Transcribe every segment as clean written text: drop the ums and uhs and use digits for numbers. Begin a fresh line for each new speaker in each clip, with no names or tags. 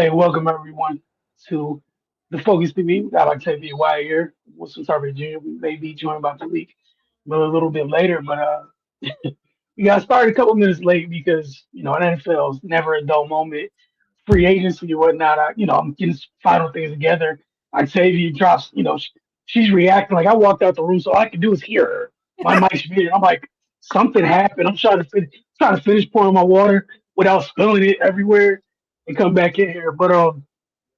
Hey, welcome everyone to the Focus TV. We got Octavia Wyatt here. Wilson Tarver Jr. We may be joined by Malik a little bit later, but we got started a couple minutes late because an NFL is never a dull moment. Free agency or whatnot. I'm getting final things together. Octavia drops. She's reacting like I walked out the room, so all I can do is hear her. My mic's muted. I'm like, something happened. Trying to finish pouring my water without spilling it everywhere and come back in here. But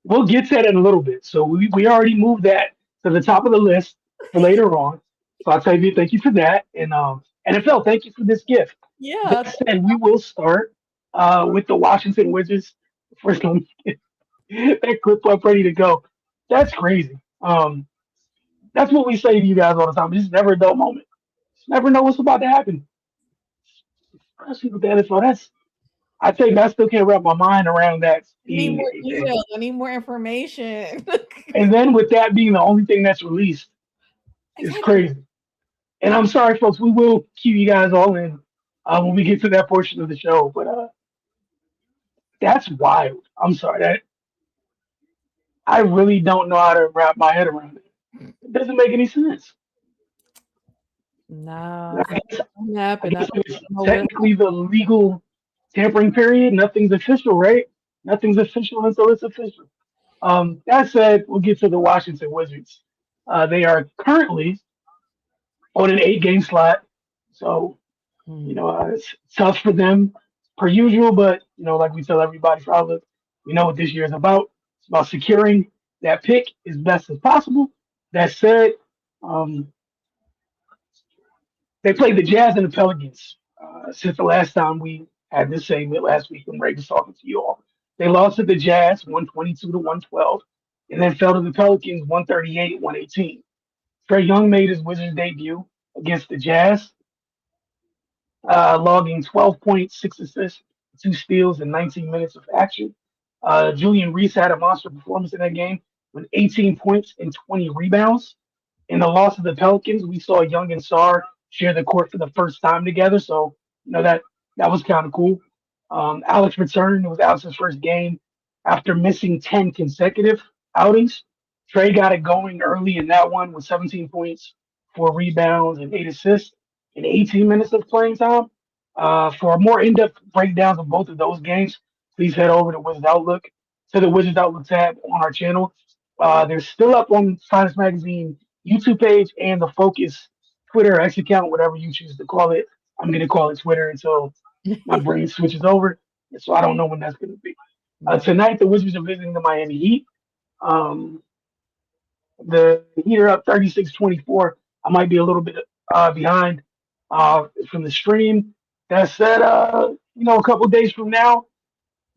we'll get to that in a little bit. So we already moved that to the top of the list for later on. So I'll tell you, thank you for that. And NFL, thank you for this gift.
Yeah.
That said, we will start with the Washington Wizards. First one, that clip up ready to go. That's crazy. That's what we say to you guys all the time. It's never a dull moment. Just never know what's about to happen. Especially with the NFL. I think I still can't wrap my mind around that
I need
being
more
a thing.
details. I need more information.
And then with that being the only thing that's released, is
Exactly.
crazy. And I'm sorry, folks. We will cue you guys all in when we get to that portion of the show. But that's wild. I'm sorry. I really don't know how to wrap my head around it. It doesn't make any sense.
No,
I guess,
something
I
happened. I
guess
don't
it's
know what.
technically the legal tampering period. Nothing's official, right? Nothing's official until it's official. That said, we'll get to the Washington Wizards. They are currently on an 8 game slot. So
Hmm.
it's tough for them per usual, but like we tell everybody for Outlook, we know what this year is about. It's about securing that pick as best as possible. That said, um, they played the Jazz and the Pelicans since the last time we had this segment last week when Ray was talking to you all. They lost to the Jazz 122 to 112, and then fell to the Pelicans 138 118. Trey Young made his Wizards debut against the Jazz, logging 12.6 assists, 2 steals, and 19 minutes of action. Julian Reese had a monster performance in that game with 18 points and 20 rebounds. In the loss of the Pelicans, we saw Young and Sar share the court for the first time together, so that was kind of cool. Alex returned. It was Alex's first game after missing 10 consecutive outings. Trey got it going early in that one with 17 points, 4 rebounds, and 8 assists in 18 minutes of playing time. For more in-depth breakdowns of both of those games, please head over to the Wizards Outlook tab on our channel. They're still up on Science Magazine YouTube page and the Focus Twitter or X account, whatever you choose to call it. I'm going to call it Twitter until my brain switches over. So I don't know when that's going to be.
Yeah.
Tonight, the Wizards are visiting the Miami Heat. Um, the Heat are up 36-24. I might be a little bit behind from the stream. That said, a couple days from now,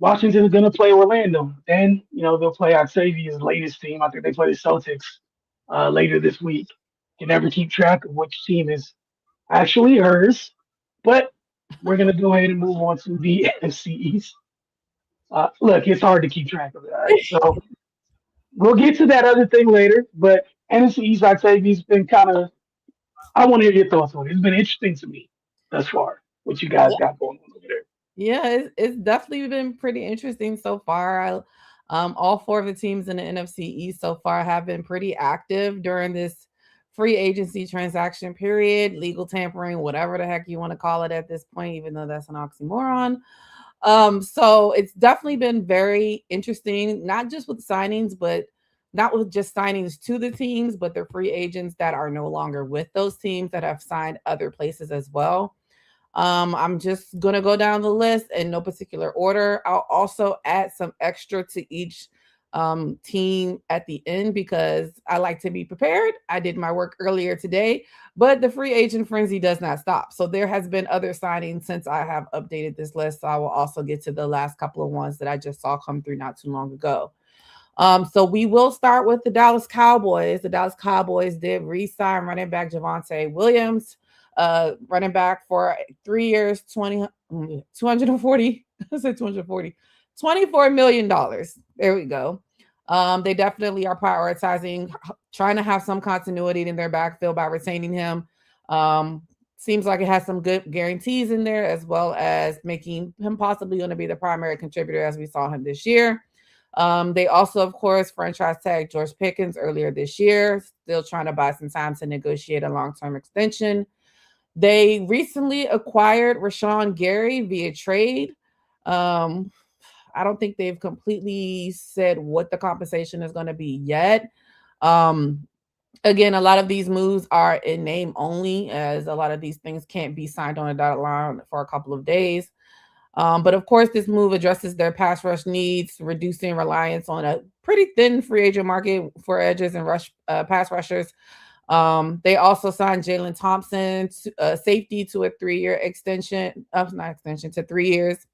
Washington is going to play Orlando. Then, they'll play Octavia's latest team. I think they play the Celtics later this week. Can never keep track of which team is actually hers. But we're going to go ahead and move on to the NFC East. Look, it's hard to keep track of it. All right. So we'll get to that other thing later. But NFC East, Octavia's been kind of, I want to hear your thoughts on it. It's been interesting to me thus far, what you guys got going on over there.
Yeah, it's definitely been pretty interesting so far. All four of the teams in the NFC East so far have been pretty active during this free agency transaction period, legal tampering, whatever the heck you want to call it at this point, even though that's an oxymoron. So it's definitely been very interesting, not just with signings, but not with just signings to the teams, but the free agents that are no longer with those teams that have signed other places as well. I'm just gonna go down the list in no particular order. I'll also add some extra to each team at the end because I like to be prepared. I did my work earlier today, but the free agent frenzy does not stop. So there has been other signings since I have updated this list. So I will also get to the last couple of ones that I just saw come through not too long ago. So we will start with the Dallas Cowboys. The Dallas Cowboys did re-sign running back Javante Williams, running back for 3 years, 240, I said 240, $24 million. There we go. They definitely are prioritizing trying to have some continuity in their backfield by retaining him. Seems like it has some good guarantees in there, as well as making him possibly going to be the primary contributor as we saw him this year. They also, of course, franchise tagged George Pickens earlier this year, still trying to buy some time to negotiate a long-term extension. They recently acquired Rashawn Gary via trade. Um, I don't think they've completely said what the compensation is going to be yet. Um, Again, a lot of these moves are in name only, as a lot of these things can't be signed on a dotted line for a couple of days. But of course, this move addresses their pass rush needs, reducing reliance on a pretty thin free agent market for edges and pass rushers. They also signed Jalen Thompson, safety, to a 3-year extension, not extension, to 3 years.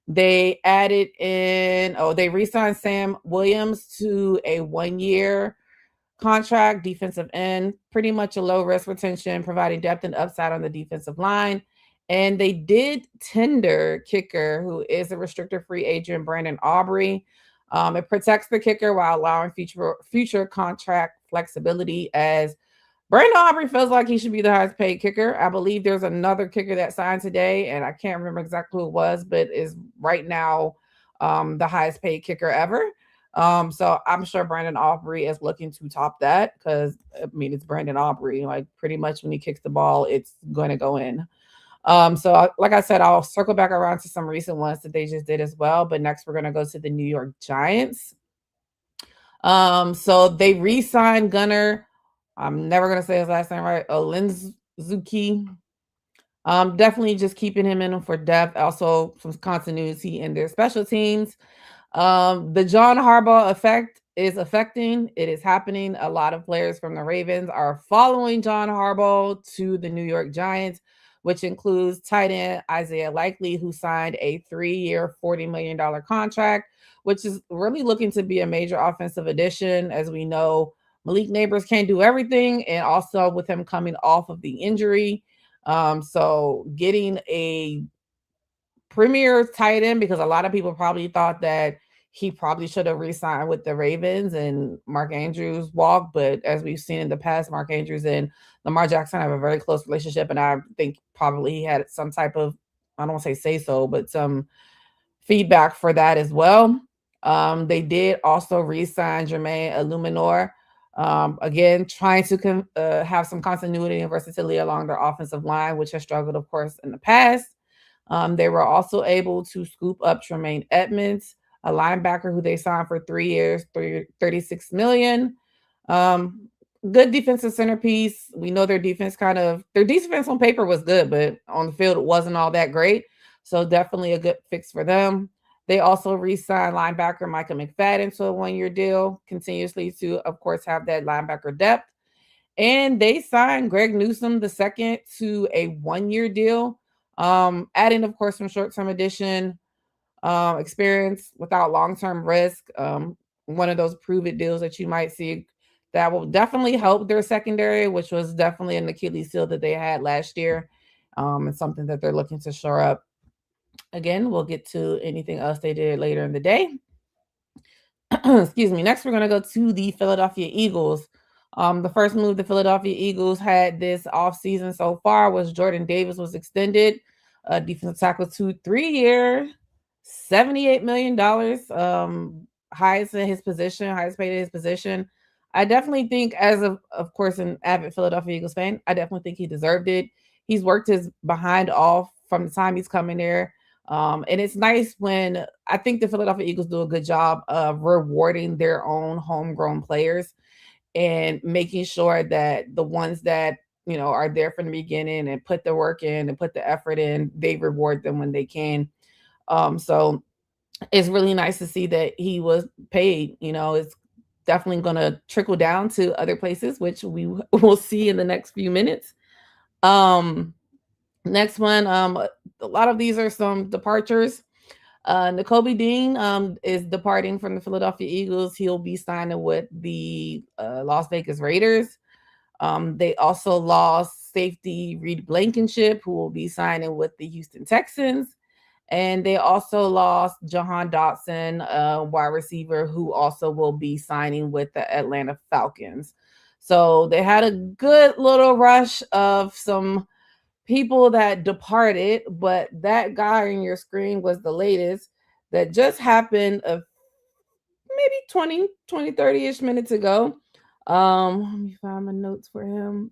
They added in, they re-signed Sam Williams to a 1-year contract, defensive end, pretty much a low risk retention, providing depth and upside on the defensive line. And they did tender kicker, who is a restricted free agent, Brandon Aubrey. It protects the kicker while allowing future contract flexibility, as Brandon Aubrey feels like he should be the highest paid kicker. I believe there's another kicker that signed today, and I can't remember exactly who it was, but is right now the highest paid kicker ever. So I'm sure Brandon Aubrey is looking to top that, because I mean, it's Brandon Aubrey. Like, pretty much when he kicks the ball, it's going to go in. Like I said, I'll circle back around to some recent ones that they just did as well. But next, we're going to go to the New York Giants. So they re-signed Gunnar. I'm never going to say his last name right. Olenzuki. Definitely just keeping him in for depth. Also, some continuity in their special teams. The John Harbaugh effect is affecting. It is happening. A lot of players from the Ravens are following John Harbaugh to the New York Giants, which includes tight end Isaiah Likely, who signed a 3-year, $40 million contract, which is really looking to be a major offensive addition. As we know, Malik Neighbors can't do everything, and also with him coming off of the injury. So getting a premier tight end, because a lot of people probably thought that he probably should have re-signed with the Ravens and Mark Andrews walked. But as we've seen in the past, Mark Andrews and Lamar Jackson have a very close relationship. And I think probably he had some type of, I don't want to say so, but some feedback for that as well. They did also re-sign Jermaine Illuminor. Again, trying to have some continuity and versatility along their offensive line, which has struggled, of course, in the past. They were also able to scoop up Tremaine Edmonds, a linebacker who they signed for 3 years, $36 million. Good defensive centerpiece. We know their defense on paper was good, but on the field it wasn't all that great. So definitely a good fix for them. They also re-signed linebacker Micah McFadden to a 1-year deal, continuously to, of course, have that linebacker depth. And they signed Greg Newsome II to a 1-year deal, adding, of course, some short-term addition experience without long-term risk. One of those prove-it deals that you might see that will definitely help their secondary, which was definitely an Achilles heel that they had last year, and something that they're looking to shore up. Again, we'll get to anything else they did later in the day. Excuse me. Next, we're going to go to the Philadelphia Eagles. The first move the Philadelphia Eagles had this offseason so far was Jordan Davis was extended, defensive tackle, to 3-year, $78 million, highest paid in his position. I definitely think, as of course, an avid Philadelphia Eagles fan, I definitely think he deserved it. He's worked his behind off from the time he's coming there. And it's nice when I think the Philadelphia Eagles do a good job of rewarding their own homegrown players and making sure that the ones that, are there from the beginning and put the work in and put the effort in, they reward them when they can. So it's really nice to see that he was paid. It's definitely going to trickle down to other places, which we will see in the next few minutes. Next one, a lot of these are some departures. Nakobe Dean is departing from the Philadelphia Eagles. He'll be signing with the Las Vegas Raiders. They also lost safety Reed Blankenship, who will be signing with the Houston Texans. And they also lost Jahan Dotson, wide receiver, who also will be signing with the Atlanta Falcons. So they had a good little rush of some people that departed, but that guy on your screen was the latest that just happened maybe 20, 30-ish minutes ago. Let me find my notes for him.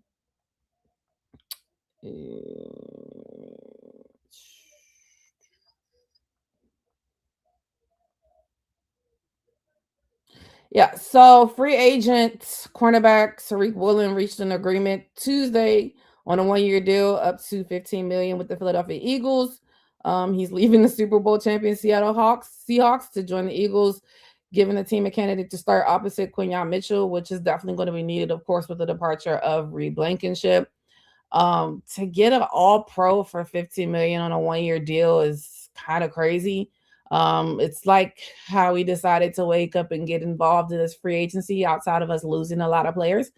Yeah, so free agent cornerback Tariq Woolen reached an agreement Tuesday on a one-year deal up to $15 million with the Philadelphia Eagles. He's leaving the Super Bowl champion Seahawks to join the Eagles, giving the team a candidate to start opposite Quinyon Mitchell, which is definitely going to be needed, of course, with the departure of Reed Blankenship. To get an all pro for $15 million on a one-year deal is kind of crazy. It's like how we decided to wake up and get involved in this free agency outside of us losing a lot of players.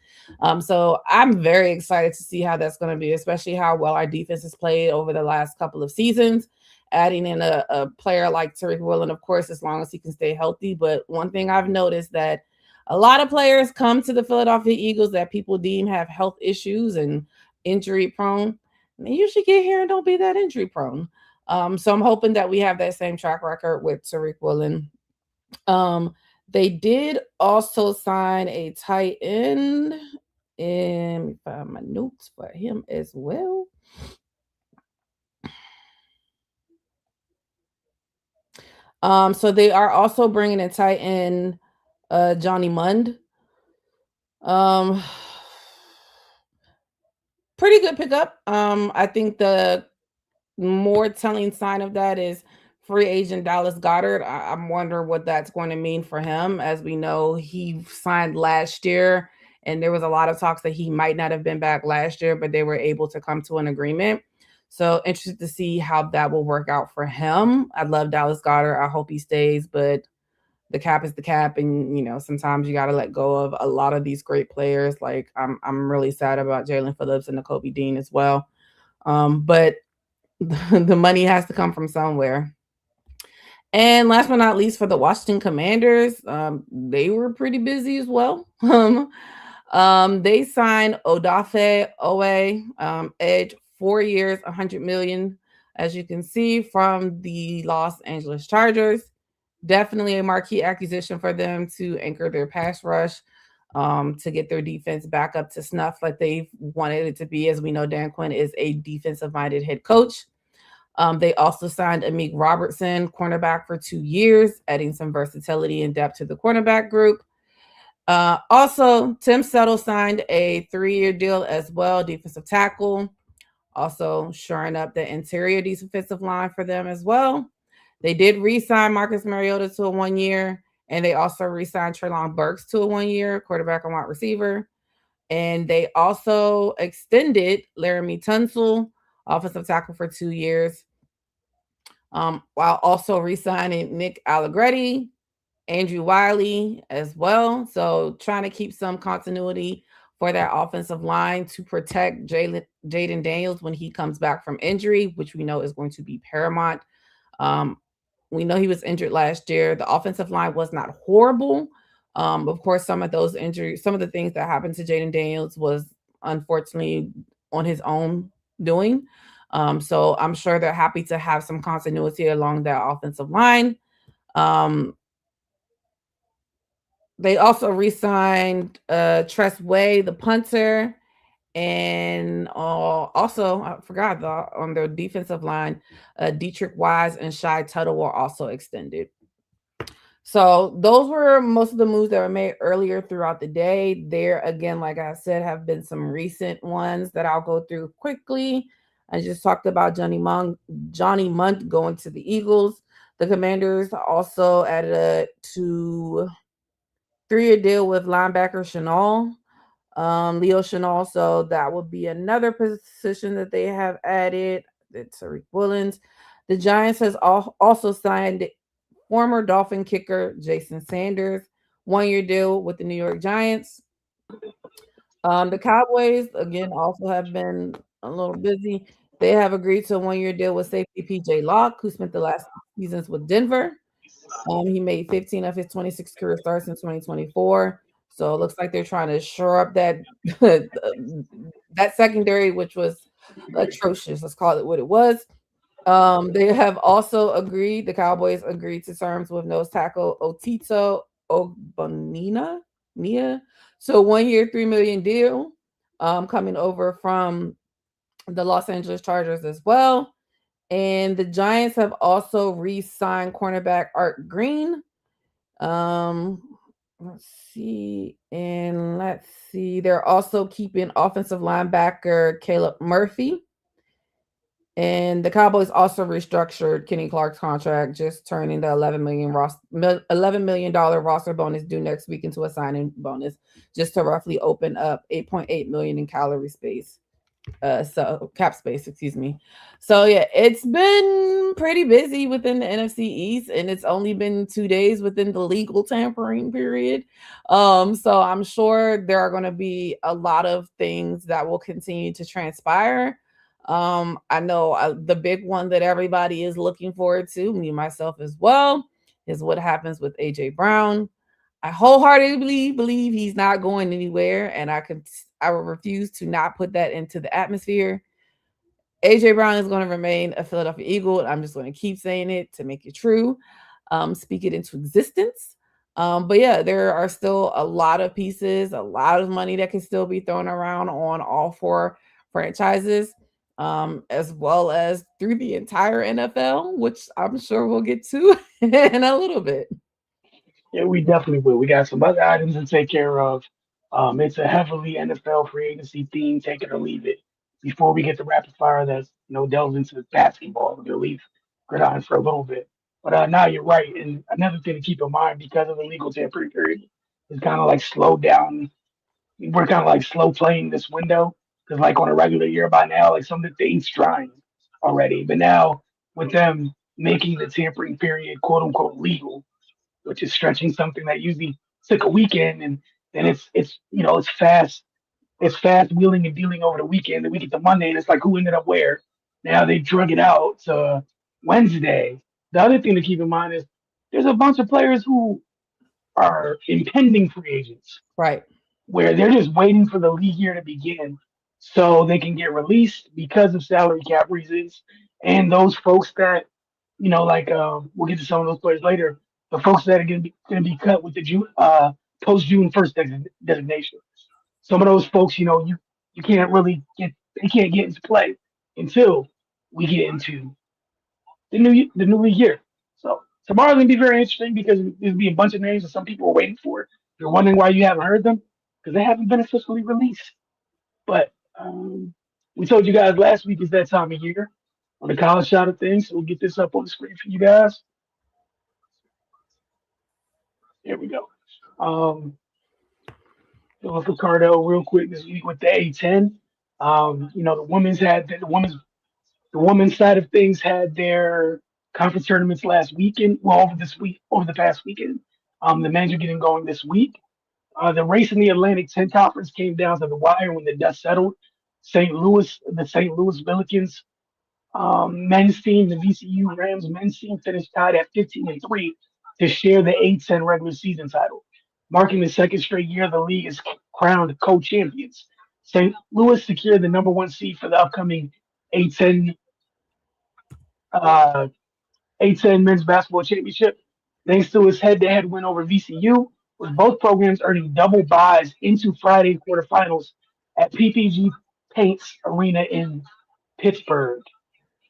So I'm very excited to see how that's going to be, especially how well our defense has played over the last couple of seasons. Adding in a player like Tariq Woolen, of course, as long as he can stay healthy. But one thing I've noticed that a lot of players come to the Philadelphia Eagles that people deem have health issues and injury prone. And they usually get here and don't be that injury prone. So I'm hoping that we have that same track record with Tariq Woolen. They did also sign a tight end, and find my notes for him as well. So they are also bringing a tight end, Johnny Mund. Pretty good pickup. I think the more telling sign of that is free agent Dallas Goedert. I'm wondering what that's going to mean for him. As we know, he signed last year, and there was a lot of talks that he might not have been back last year, but they were able to come to an agreement. So interested to see how that will work out for him. I love Dallas Goedert. I hope he stays, but the cap is the cap, and sometimes you got to let go of a lot of these great players. Like I'm really sad about Jalen Phillips and Nakobe Dean as well. But the money has to come from somewhere. And last but not least, for the Washington Commanders, they were pretty busy as well. They signed Odafe Owe, edge, 4 years, $100 million, as you can see, from the Los Angeles Chargers. Definitely a marquee acquisition for them to anchor their pass rush, to get their defense back up to snuff like they've wanted it to be. As we know, Dan Quinn is a defensive-minded head coach. They also signed Amik Robertson, cornerback, for 2 years, adding some versatility and depth to the cornerback group. Also, Tim Settle signed a 3-year deal as well, defensive tackle, also shoring up the interior defensive line for them as well. They did re-sign Marcus Mariota to a 1-year, and they also re-signed Treylon Burks to a 1-year, quarterback and wide receiver. And they also extended Laramie Tunsil, offensive tackle, for 2 years, while also re-signing Nick Allegretti, Andrew Wiley as well. So trying to keep some continuity for that offensive line to protect Jaden Daniels when he comes back from injury, which we know is going to be paramount. We know he was injured last year. The offensive line was not horrible. Of course, some of those injuries, some of the things that happened to Jaden Daniels was unfortunately on his own doing. So I'm sure they're happy to have some continuity along that offensive line. They also re-signed Tress Way, the punter, and also I forgot on their defensive line, Dietrich Wise and Shy Tuttle were also extended. So those were most of the moves that were made earlier throughout the day. There, again, like I said, have been some recent ones that I'll go through quickly. I just talked about Johnny Munt going to the Eagles. The Commanders also added a 3-year deal with linebacker Chenal, Leo Chenal. So that would be another position that they have added. It's Tariq Woolen. The Giants has also signed former Dolphin kicker Jason Sanders, 1-year deal with the New York Giants. The Cowboys, again, also have been a little busy. They have agreed to a 1-year deal with safety PJ Locke, who spent the last seasons with Denver. He made 15 of his 26 career starts in 2024. So it looks like they're trying to shore up that that secondary, which was atrocious. Let's call it what it was. They have also agreed, the Cowboys agreed to terms with nose tackle Otito Ogbonnia, Nia. So 1 year, $3 million deal, coming over from the Los Angeles Chargers as well. And the Giants have also re-signed cornerback Art Green. Let's see. And let's see. They're also keeping offensive linebacker Caleb Murphy. And the Cowboys also restructured Kenny Clark's contract, just turning the $11 million roster bonus due next week into a signing bonus, just to roughly open up $8.8 million in calorie space. So cap space, excuse me. So yeah, it's been pretty busy within the NFC East, and it's only been 2 days within the legal tampering period. So I'm sure there are going to be a lot of things that will continue to transpire. I know the big one that everybody is looking forward to, me myself as well, is what happens with AJ Brown. I wholeheartedly believe he's not going anywhere, and I will refuse to not put that into the atmosphere. AJ Brown is going to remain a Philadelphia Eagle. I'm just going to keep saying it to make it true, speak it into existence. But yeah, there are still a lot of pieces, a lot of money that can still be thrown around on all four franchises, as well as through the entire NFL, which I'm sure we'll get to in a little bit.
Yeah, we definitely will. We got some other items to take care of. It's a heavily NFL free agency theme, take it or leave it. Before we get to rapid fire, that's delves into basketball. We'll leave gridiron for a little bit. But now you're right. And another thing to keep in mind because of the legal tampering period is kind of like slowed down. We're kind of like slow playing this window because like on a regular year by now, like some of the things trying already. But now with them making the tampering period quote unquote legal, which is stretching something that usually took a weekend, and then it's fast wheeling and dealing over the weekend. Then we get to Monday, and it's like who ended up where. Now they drug it out to Wednesday. The other thing to keep in mind is there's a bunch of players who are impending free agents
Right.
where they're just waiting for the league year to begin so they can get released because of salary cap reasons. And those folks that, like we'll get to some of those players later, the folks that are going to be cut with the post June 1st designation. Some of those folks, you can't really get they can't get into play until we get into the new year. So tomorrow's gonna be very interesting because there's be a bunch of names that some people are waiting for. If you're wondering why you haven't heard them, because they haven't been officially released. But we told you guys last week is that time of year on the college side of things. So we'll get this up on the screen for you guys. Here we go. Philip Ricardo, real quick this week with the A10. The women's side of things had their conference tournaments last weekend. Well, over the past weekend. The men's are getting going this week. The race in the Atlantic 10 Conference came down to the wire when the dust settled. The St. Louis Billikens men's team, the VCU Rams men's team, finished tied at 15-3 to share the A10 regular season title, marking the second straight year the league is crowned co-champions. St. Louis secured the number one seed for the upcoming A10 uh, A10 men's basketball championship, thanks to his head-to-head win over VCU, with both programs earning double buys into Friday quarterfinals at PPG Paints Arena in Pittsburgh.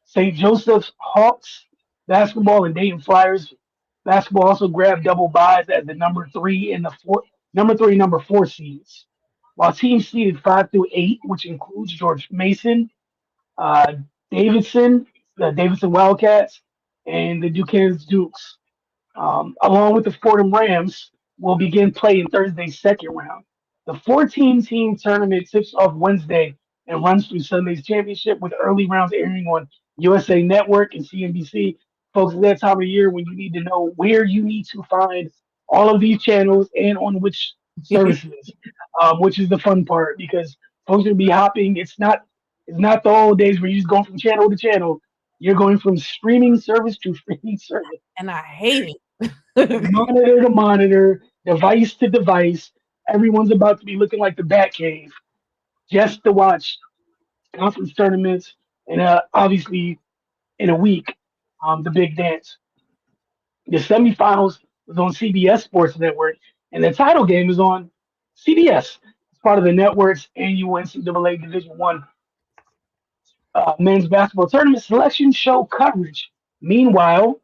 St. Joseph's Hawks basketball and Dayton Flyers basketball also grabbed double buys as the number 4 seeds. While teams seeded 5 through 8, which includes George Mason, uh, Davidson, the Davidson Wildcats, and the Duquesne Dukes, along with the Fordham Rams, will begin play in Thursday's second round. The 14-team tournament tips off Wednesday and runs through Sunday's championship with early rounds airing on USA Network and CNBC. Folks, it's that time of year when you need to know where you need to find all of these channels and on which services, which is the fun part because folks will be hopping. It's not the old days where you just go from channel to channel. You're going from streaming service to streaming service,
And I hate it.
monitor to monitor, device to device. Everyone's about to be looking like the Batcave just to watch conference tournaments and obviously in a week, the big dance. The semifinals was on CBS Sports Network, and the title game is on CBS. It's part of the network's annual NCAA Division One men's basketball tournament selection show coverage. Meanwhile,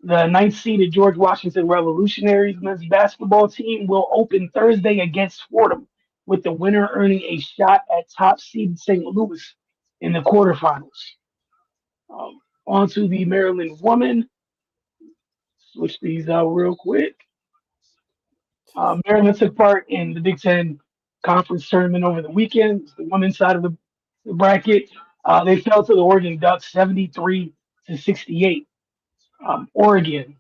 the ninth seeded George Washington Revolutionaries men's basketball team will open Thursday against Fordham, with the winner earning a shot at top seeded St. Louis in the quarterfinals. On to the Maryland women. Switch these out real quick. Maryland took part in the Big Ten conference tournament over the weekend. It's the women's side of the bracket. They fell to the Oregon Ducks 73-68. Oregon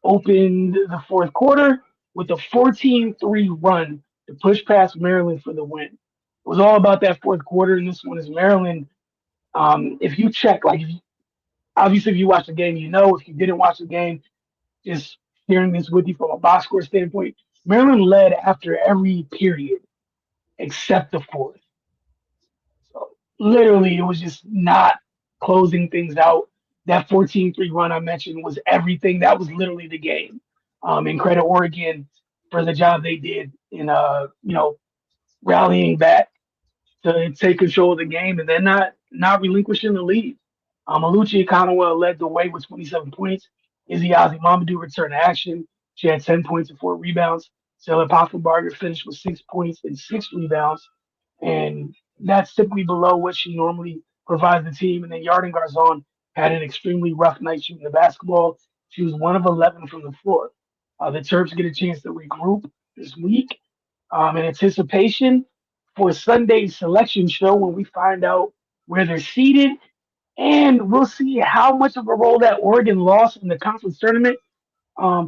opened the fourth quarter with a 14-3 run to push past Maryland for the win. It was all about that fourth quarter, and this one is Maryland. If you check, obviously, if you watch the game, you know. If you didn't watch the game, just sharing this with you from a box score standpoint, Maryland led after every period except the fourth. So literally, it was just not closing things out. That 14-3 run I mentioned was everything. That was literally the game. And credit Oregon for the job they did in rallying back to take control of the game and then not relinquishing the lead. Aluchi Kanawa led the way with 27 points. Izzy Ozzy Mamadou returned to action. She had 10 points and 4 rebounds. Sarah Poffenbarger finished with 6 points and 6 rebounds. And that's typically below what she normally provides the team. And then Yarden Garzon had an extremely rough night shooting the basketball. She was 1 of 11 from the floor. The Terps get a chance to regroup this week in anticipation for Sunday's selection show when we find out where they're seated. And we'll see how much of a role that Oregon loss in the conference tournament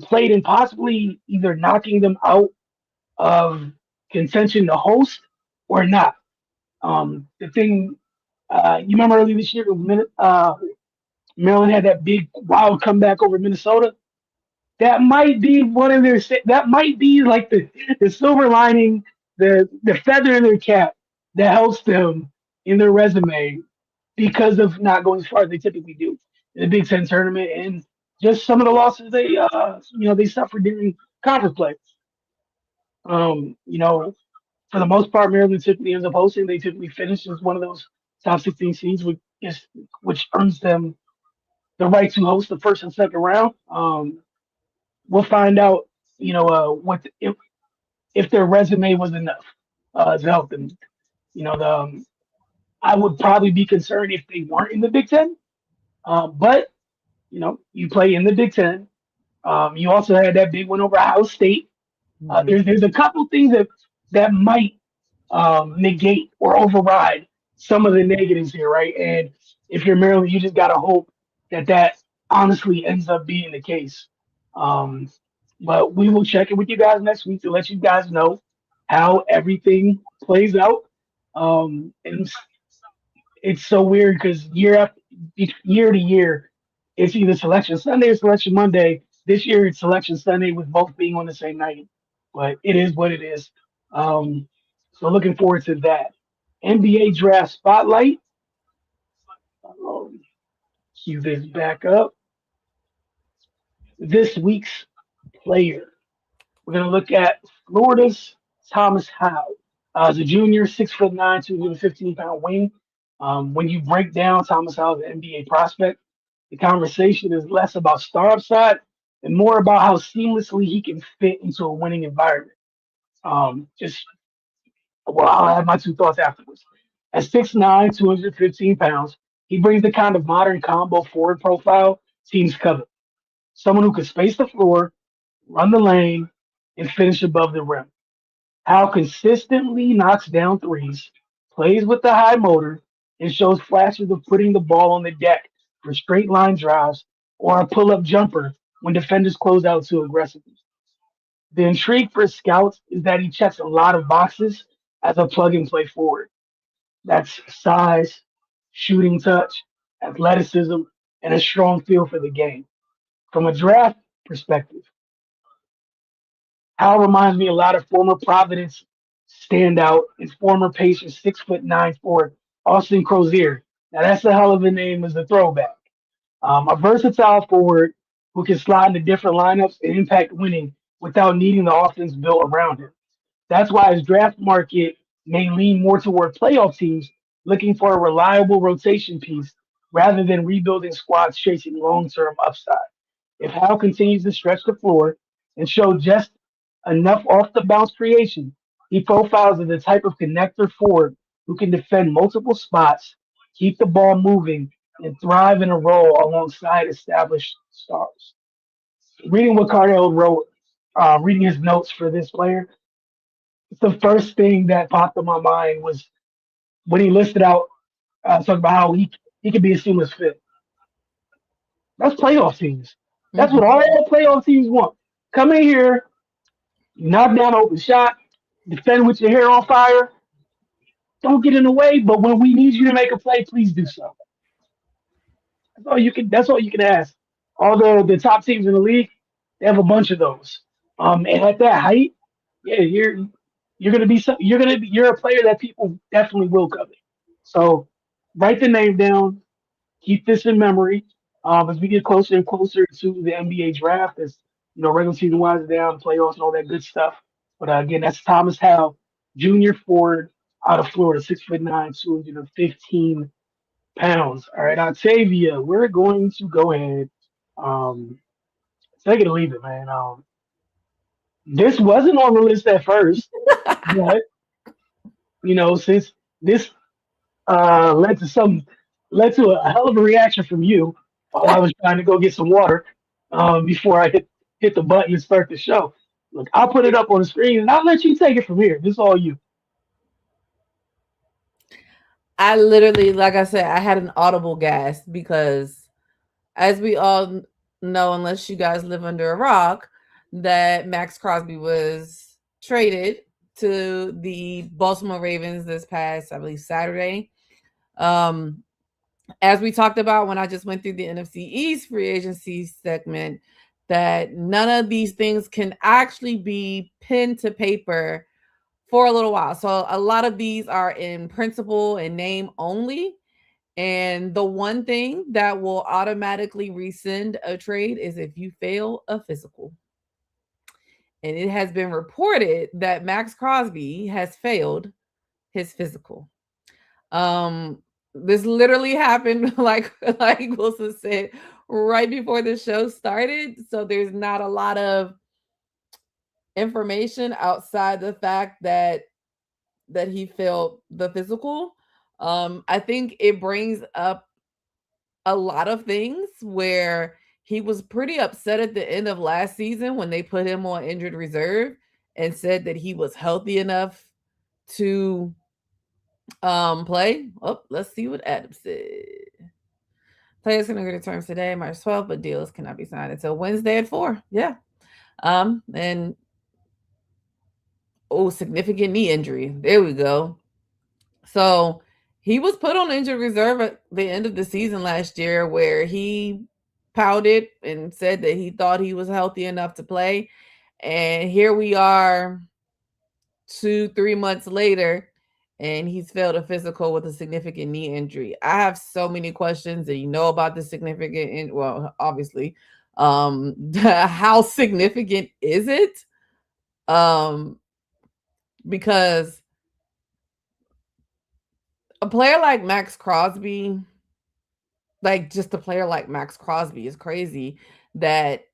played in possibly either knocking them out of contention to host or not. The thing, you remember earlier this year, Maryland had that big wild comeback over Minnesota. That might be one of their. That might be like the silver lining, the feather in their cap that helps them in their resume because of not going as far as they typically do in the Big Ten tournament and just some of the losses they suffered during conference play. For the most part, Maryland typically ends up hosting. They typically finish as one of those top 16 seeds, which earns them the right to host the first and second round. We'll find out, what if their resume was enough to help them. I would probably be concerned if they weren't in the Big Ten. But you play in the Big Ten. You also had that big one over Ohio State. There's a couple things that might negate or override some of the negatives here, right? And if you're Maryland, you just gotta hope that honestly ends up being the case. But we will check in with you guys next week to let you guys know how everything plays out. And it's so weird because year to year, it's either Selection Sunday or Selection Monday. This year, it's Selection Sunday with both being on the same night. But it is what it is. So looking forward to that. NBA Draft Spotlight. Cue this back up. This week's player. We're going to look at Florida's Thomas Howell. As a junior, 6'9", 215-pound wing. When you break down Thomas Howell as an NBA prospect, the conversation is less about star upside and more about how seamlessly he can fit into a winning environment. I'll have my two thoughts afterwards. At 6'9", 215 pounds, he brings the kind of modern combo forward profile teams covet. Someone who can space the floor, run the lane, and finish above the rim. How consistently knocks down threes, plays with the high motor, and shows flashes of putting the ball on the deck for straight line drives or a pull up jumper when defenders close out too aggressively. The intrigue for scouts is that he checks a lot of boxes as a plug and play forward. That's size, shooting touch, athleticism, and a strong feel for the game. From a draft perspective, Hal reminds me a lot of former Providence standout and former Pacers 6'9" forward Austin Crozier. Now that's a hell of a name as a throwback. A versatile forward who can slide into different lineups and impact winning without needing the offense built around him. That's why his draft market may lean more toward playoff teams looking for a reliable rotation piece rather than rebuilding squads chasing long term upside. If Howe continues to stretch the floor and show just enough off the bounce creation, he profiles as the type of connector forward who can defend multiple spots, keep the ball moving, and thrive in a role alongside established stars. Reading what Cardell wrote, reading his notes for this player, the first thing that popped in my mind was when he listed out talking about how he could be a seamless fit. That's playoff teams. That's what
Mhm.
all playoff teams want. Come in here, knock down an open shot, defend with your hair on fire. Don't get in the way, but when we need you to make a play, please do so. That's all you can. That's all you can ask. Although the top teams in the league, they have a bunch of those. And at that height, yeah, you're gonna be you're a player that people definitely will covet. So write the name down, keep this in memory. As we get closer and closer to the NBA draft, as regular season winds down, playoffs, and all that good stuff. But again, that's Thomas Howe, junior forward out of Florida, 6'9", 215 pounds. All right, Octavia, we're going to go ahead. Um, Take it or leave it, man. This wasn't on the list at first, but since this uh, led to some led to a hell of a reaction from you while I was trying to go get some water before I hit the button and start the show. Look, I'll put it up on the screen and I'll let you take it from here. This is all you.
I literally, like I said, I had an audible gasp because, as we all know, unless you guys live under a rock, that Max Crosby was traded to the Baltimore Ravens this past, I believe, Saturday. Um, as we talked about when I just went through the NFC East free agency segment, that none of these things can actually be pen to paper for a little while. So a lot of these are in principle and name only. And the one thing that will automatically rescind a trade is if you fail a physical. And it has been reported that Max Crosby has failed his physical. This literally happened like Wilson said right before the show started. So there's not a lot of information outside the fact that he failed the physical. I think it brings up a lot of things where he was pretty upset at the end of last season when they put him on injured reserve and said that he was healthy enough to play. Oh, let's see what Adam said. Players can agree to terms today, March 12th, but deals cannot be signed until Wednesday at 4. Yeah. And significant knee injury. There we go. So he was put on injured reserve at the end of the season last year where he pouted and said that he thought he was healthy enough to play. And here we are 2-3 months later, and he's failed a physical with a significant knee injury. I have so many questions, and about the significant, well, obviously, how significant is it? Because a player like Max Crosby, like just a player like Max Crosby is crazy that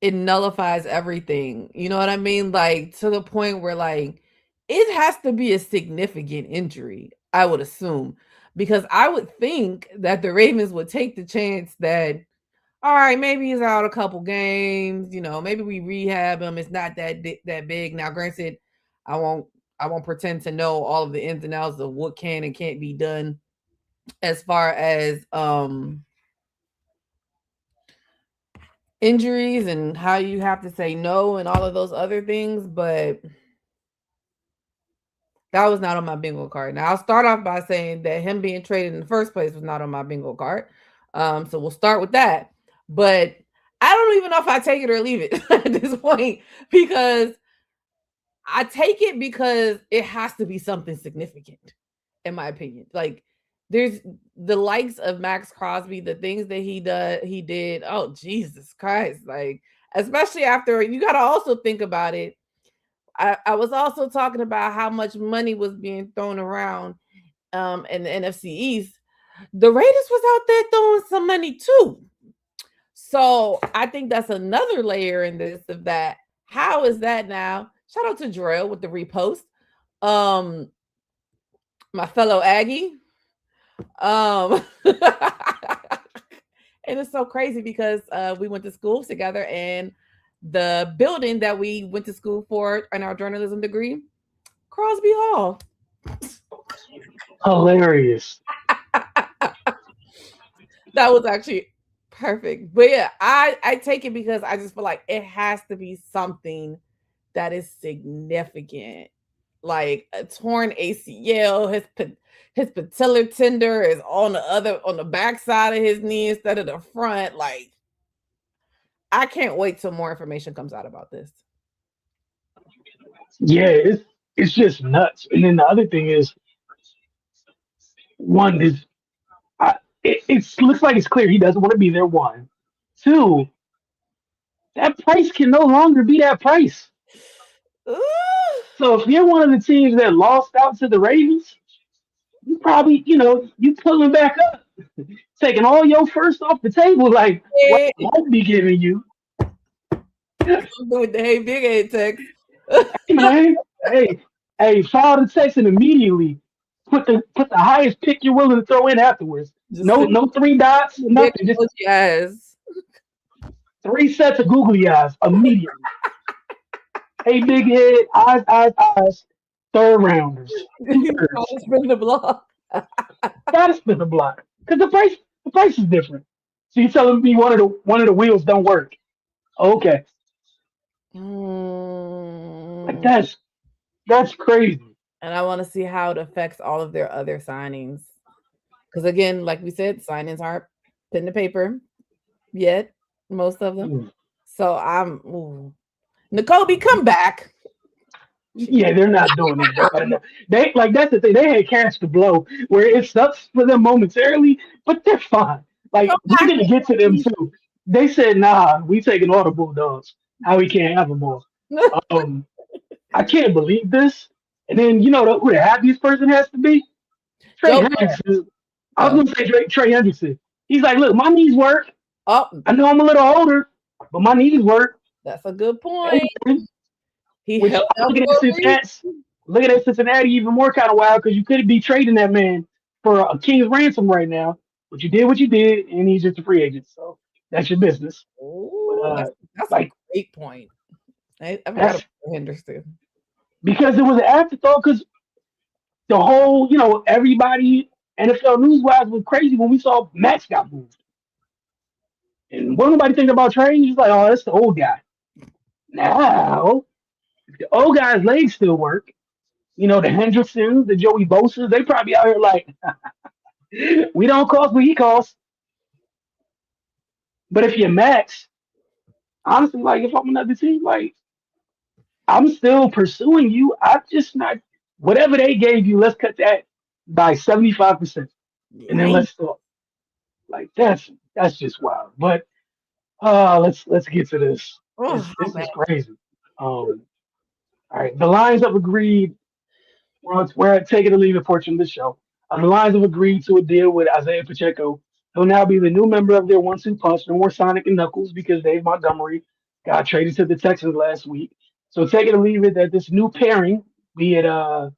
it nullifies everything. You know what I mean? Like to the point where like it has to be a significant injury, I would assume, because I would think that the Ravens would take the chance that all right, maybe he's out a couple games, maybe we rehab him. It's not that big. Now, granted, I won't pretend to know all of the ins and outs of what can and can't be done as far as injuries and how you have to say no and all of those other things, but that was not on my bingo card. Now, I'll start off by saying that him being traded in the first place was not on my bingo card. So we'll start with that. But I don't even know if I take it or leave it at this point, because I take it because it has to be something significant, in my opinion. Like there's the likes of Max Crosby, the things that he did. Oh Jesus Christ! Like, especially after, you got to also think about it. I was also talking about how much money was being thrown around in the NFC East. The Raiders was out there throwing some money too. So I think that's another layer in this of that. How is that now? Shout out to Drell with the repost. Um, my fellow Aggie. Um, and it's so crazy because we went to school together, and the building that we went to school for in our journalism degree, Crosby Hall.
Hilarious.
That was actually perfect. But yeah, I take it because I just feel like it has to be something that is significant, like a torn ACL. His patellar tender is on the back side of his knee instead of the front. Like, I can't wait till more information comes out about this.
Yeah, it's just nuts. And then the other thing is, one is it looks like it's clear he doesn't want to be there. One, two, that price can no longer be that price.
Ooh.
So if you're one of the teams that lost out to the Ravens, you probably, you pulling back up, taking all your first off the table, like what
Hey,
I won't be giving you.
something with the hey big head text.
Hey man, hey, hey, file the text and immediately put the highest pick you're willing to throw in afterwards.
Just
No,
send
no three dots,
me a big
nothing. Just
emoji eyes.
three sets of googly eyes immediately. Hey, big head, eyes, third rounders, two
You
thirds.
probably spin the block.
Gotta spin the block because the price is different. So you telling me one of the wheels don't work? Okay, like
Mm.
that's crazy.
And I want to see how it affects all of their other signings. Because again, like we said, signings aren't pen to paper yet, most of them.
Mm.
So I'm ooh. N'Kobe, come back.
Yeah, they're not doing it bad enough. They like that's the thing. They had cash to blow where it sucks for them momentarily, but they're fine. Like
Come
we're
back.
gonna get to them too. They said, "Nah, we taking all the Bulldogs. How we can't have them all." Um, I can't believe this. And then who the happiest person has to be? Trey
Joe Burrow.
Hendrickson. I was
Oh,
gonna say Trey Hendrickson. He's like, look, my knees work.
oh,
I know I'm a little older, but my knees work.
that's a good
Hey,
point.
man.
He
Which
held
I'm
out
looking
for
at
a reason.
Cincinnati. Looking at Cincinnati even more kind of wild because you could be trading that man for a king's ransom right now. But you did what you did, and he's just a free agent. So that's your business. But
Oh, that's a
like
great point. I forgot
that's
about Henderson.
because it was an afterthought. Because the whole, everybody NFL news wise was crazy when we saw Max got moved. And what nobody think about trading? He's like, oh, that's the old guy. Now the old guy's legs still work. The Hendricksons, the Joey Bosa's, they probably out here like, we don't cost what he costs. But if you're Max, honestly, like if I'm another team, like I'm still pursuing you. I'm just not whatever they gave you, let's cut that by 75%. And then
Yeah.
let's talk. Like that's just wild. But let's get to this.
Oh,
This
man.
is crazy. All right. The Lions have agreed. We're at take it or leave it portion of the show. The Lions have agreed to a deal with Isaiah Pacheco. He'll now be the new member of their one-two punch. No more Sonic and Knuckles because Dave Montgomery got traded to the Texans last week. So take it or leave it that this new pairing, be it Jameer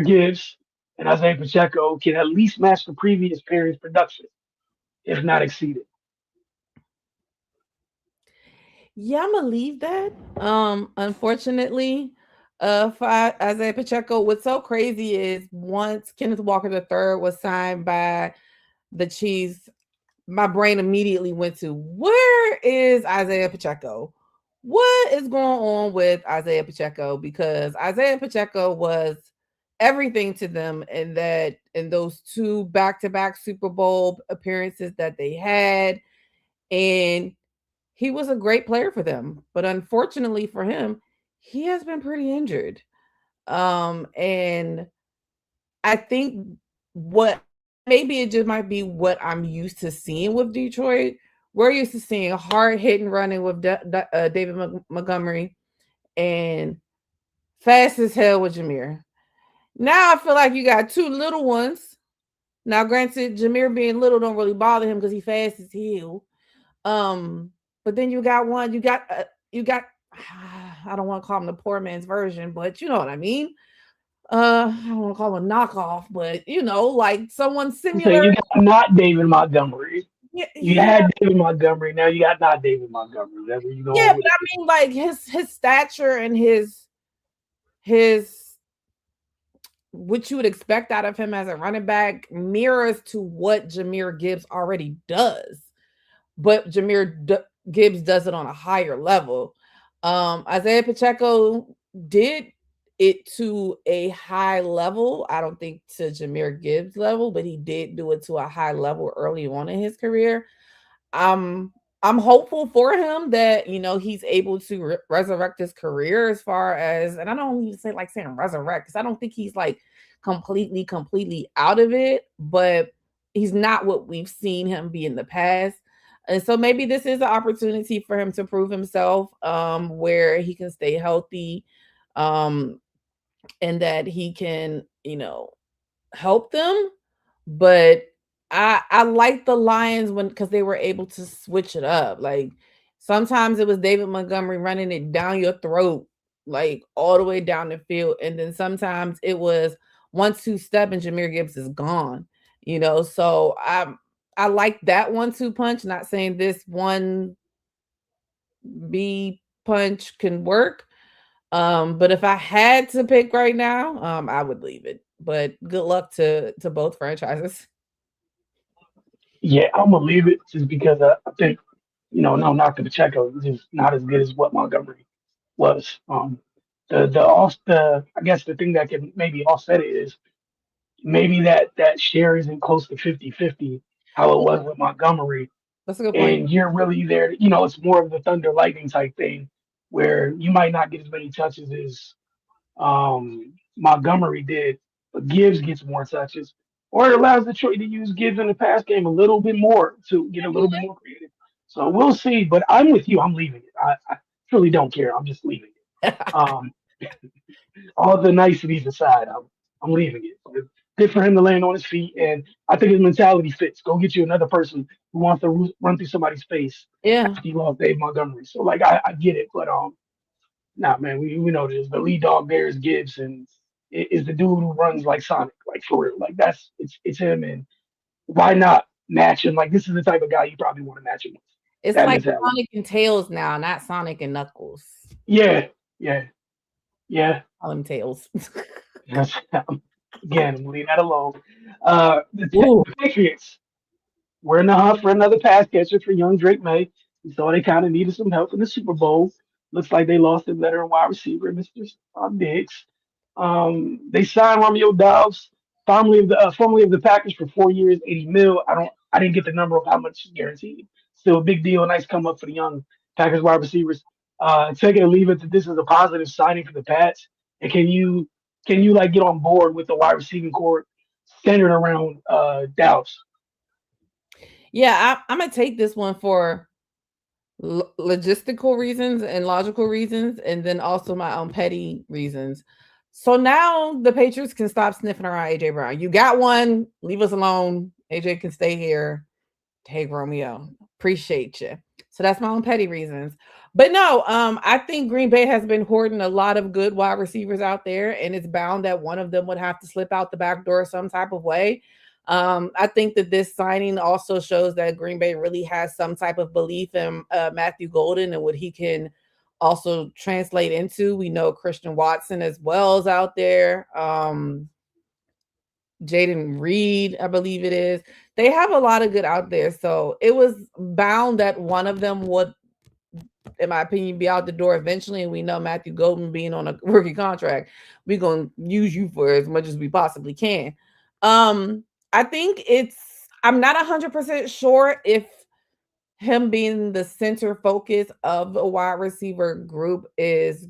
Gibbs and Isaiah Pacheco, can at least match the previous pairing's production, if not exceed it.
Yeah, I'm gonna leave that. Unfortunately, for Isaiah Pacheco, what's so crazy is once Kenneth Walker III was signed by the Chiefs, my brain immediately went to where is Isaiah Pacheco? What is going on with Isaiah Pacheco? Because Isaiah Pacheco was everything to them in those two back-to-back Super Bowl appearances that they had. And he was a great player for them. But unfortunately for him, he has been pretty injured. And I think what maybe it just might be what I'm used to seeing with Detroit. We're used to seeing hard hitting running with David Montgomery and fast as hell with Jameer. Now I feel like you got two little ones. Now, granted, Jameer being little don't really bother him because he fast as hell. But then you got one. You got. I don't want to call him the poor man's version, but you know what I mean. I don't want to call him a knockoff, but like someone
I'm saying
similar.
you got not David Montgomery.
Yeah,
You
yeah,
had David Montgomery. Now you got not David Montgomery. That's where you
yeah.
going with
But
it.
I mean, like his stature and his what you would expect out of him as a running back mirrors to what Jahmyr Gibbs already does, but Gibbs does it on a higher level. Isaiah Pacheco did it to a high level. I don't think to Jahmyr Gibbs level, but he did do it to a high level early on in his career. I'm hopeful for him that he's able to resurrect his career as far as, and I don't even say like saying resurrect because I don't think he's like completely out of it, but he's not what we've seen him be in the past. And so maybe this is an opportunity for him to prove himself, where he can stay healthy, um, and that he can, help them. But I like the Lions because they were able to switch it up. Like sometimes it was David Montgomery running it down your throat, like all the way down the field, and then sometimes it was 1-2 step and Jahmyr Gibbs is gone. So I like that 1-2 punch. Not saying this one B punch can work. But if I had to pick right now, I would leave it. But good luck to both franchises.
Yeah, I'm gonna leave it just because I think no knock to Pacheco, he's just not as good as what Montgomery was. The I guess the thing that can maybe offset it is maybe that share isn't close to 50-50 how it was with Montgomery,
That's a good point.
and you're really there. It's more of the thunder lightning type thing where you might not get as many touches as Montgomery did, but Gibbs gets more touches, or it allows Detroit to use Gibbs in the pass game a little bit more to get a little bit more creative. So we'll see. But I'm with you. I'm leaving it. I truly don't care. I'm just leaving it. All the niceties aside, I'm leaving it. But good for him to land on his feet, and I think his mentality fits. Go get you another person who wants to run through somebody's face
Yeah.
after you lost Dave Montgomery. So like I get it, but nah, man, we know this. The lead dog there is Gibbs, and is the dude who runs like Sonic, like for real. Like it's him, and why not match him? Like this is the type of guy you probably want to match him with.
It's
That
like
mentality.
Sonic and Tails now, not Sonic and Knuckles.
Yeah, yeah, yeah.
Call him Tails.
That's, again, leave that alone.
Ooh.
The Patriots, we're in the hunt for another pass catcher for young Drake May. We saw they kind of needed some help in the Super Bowl. Looks like they lost their veteran wide receiver, Mr. Diggs. They signed Romeo Dobbs, formerly of the Packers, for 4 years, 80 mil. I didn't get the number of how much is guaranteed. Still a big deal, nice come up for the young Packers wide receivers. Take it or leave it that this is a positive signing for the Pats. And can you like get on board with the wide receiving core centered around Dobbs?
Yeah, I'm gonna take this one for logistical reasons and logical reasons, and then also my own petty reasons. So now the Patriots can stop sniffing around AJ Brown. You got one, leave us alone. AJ can stay here. Take Romeo. Appreciate you. So that's my own petty reasons. But no, I think Green Bay has been hoarding a lot of good wide receivers out there, and it's bound that one of them would have to slip out the back door some type of way. I think that this signing also shows that Green Bay really has some type of belief in Matthew Golden and what he can also translate into. We know Christian Watson as well is out there. Jaden Reed, I believe it is. They have a lot of good out there. So it was bound that one of them would, in my opinion, be out the door eventually. And we know Matthew Golden being on a rookie contract, we're going to use you for as much as we possibly can. I think I'm not 100% sure if him being the center focus of a wide receiver group is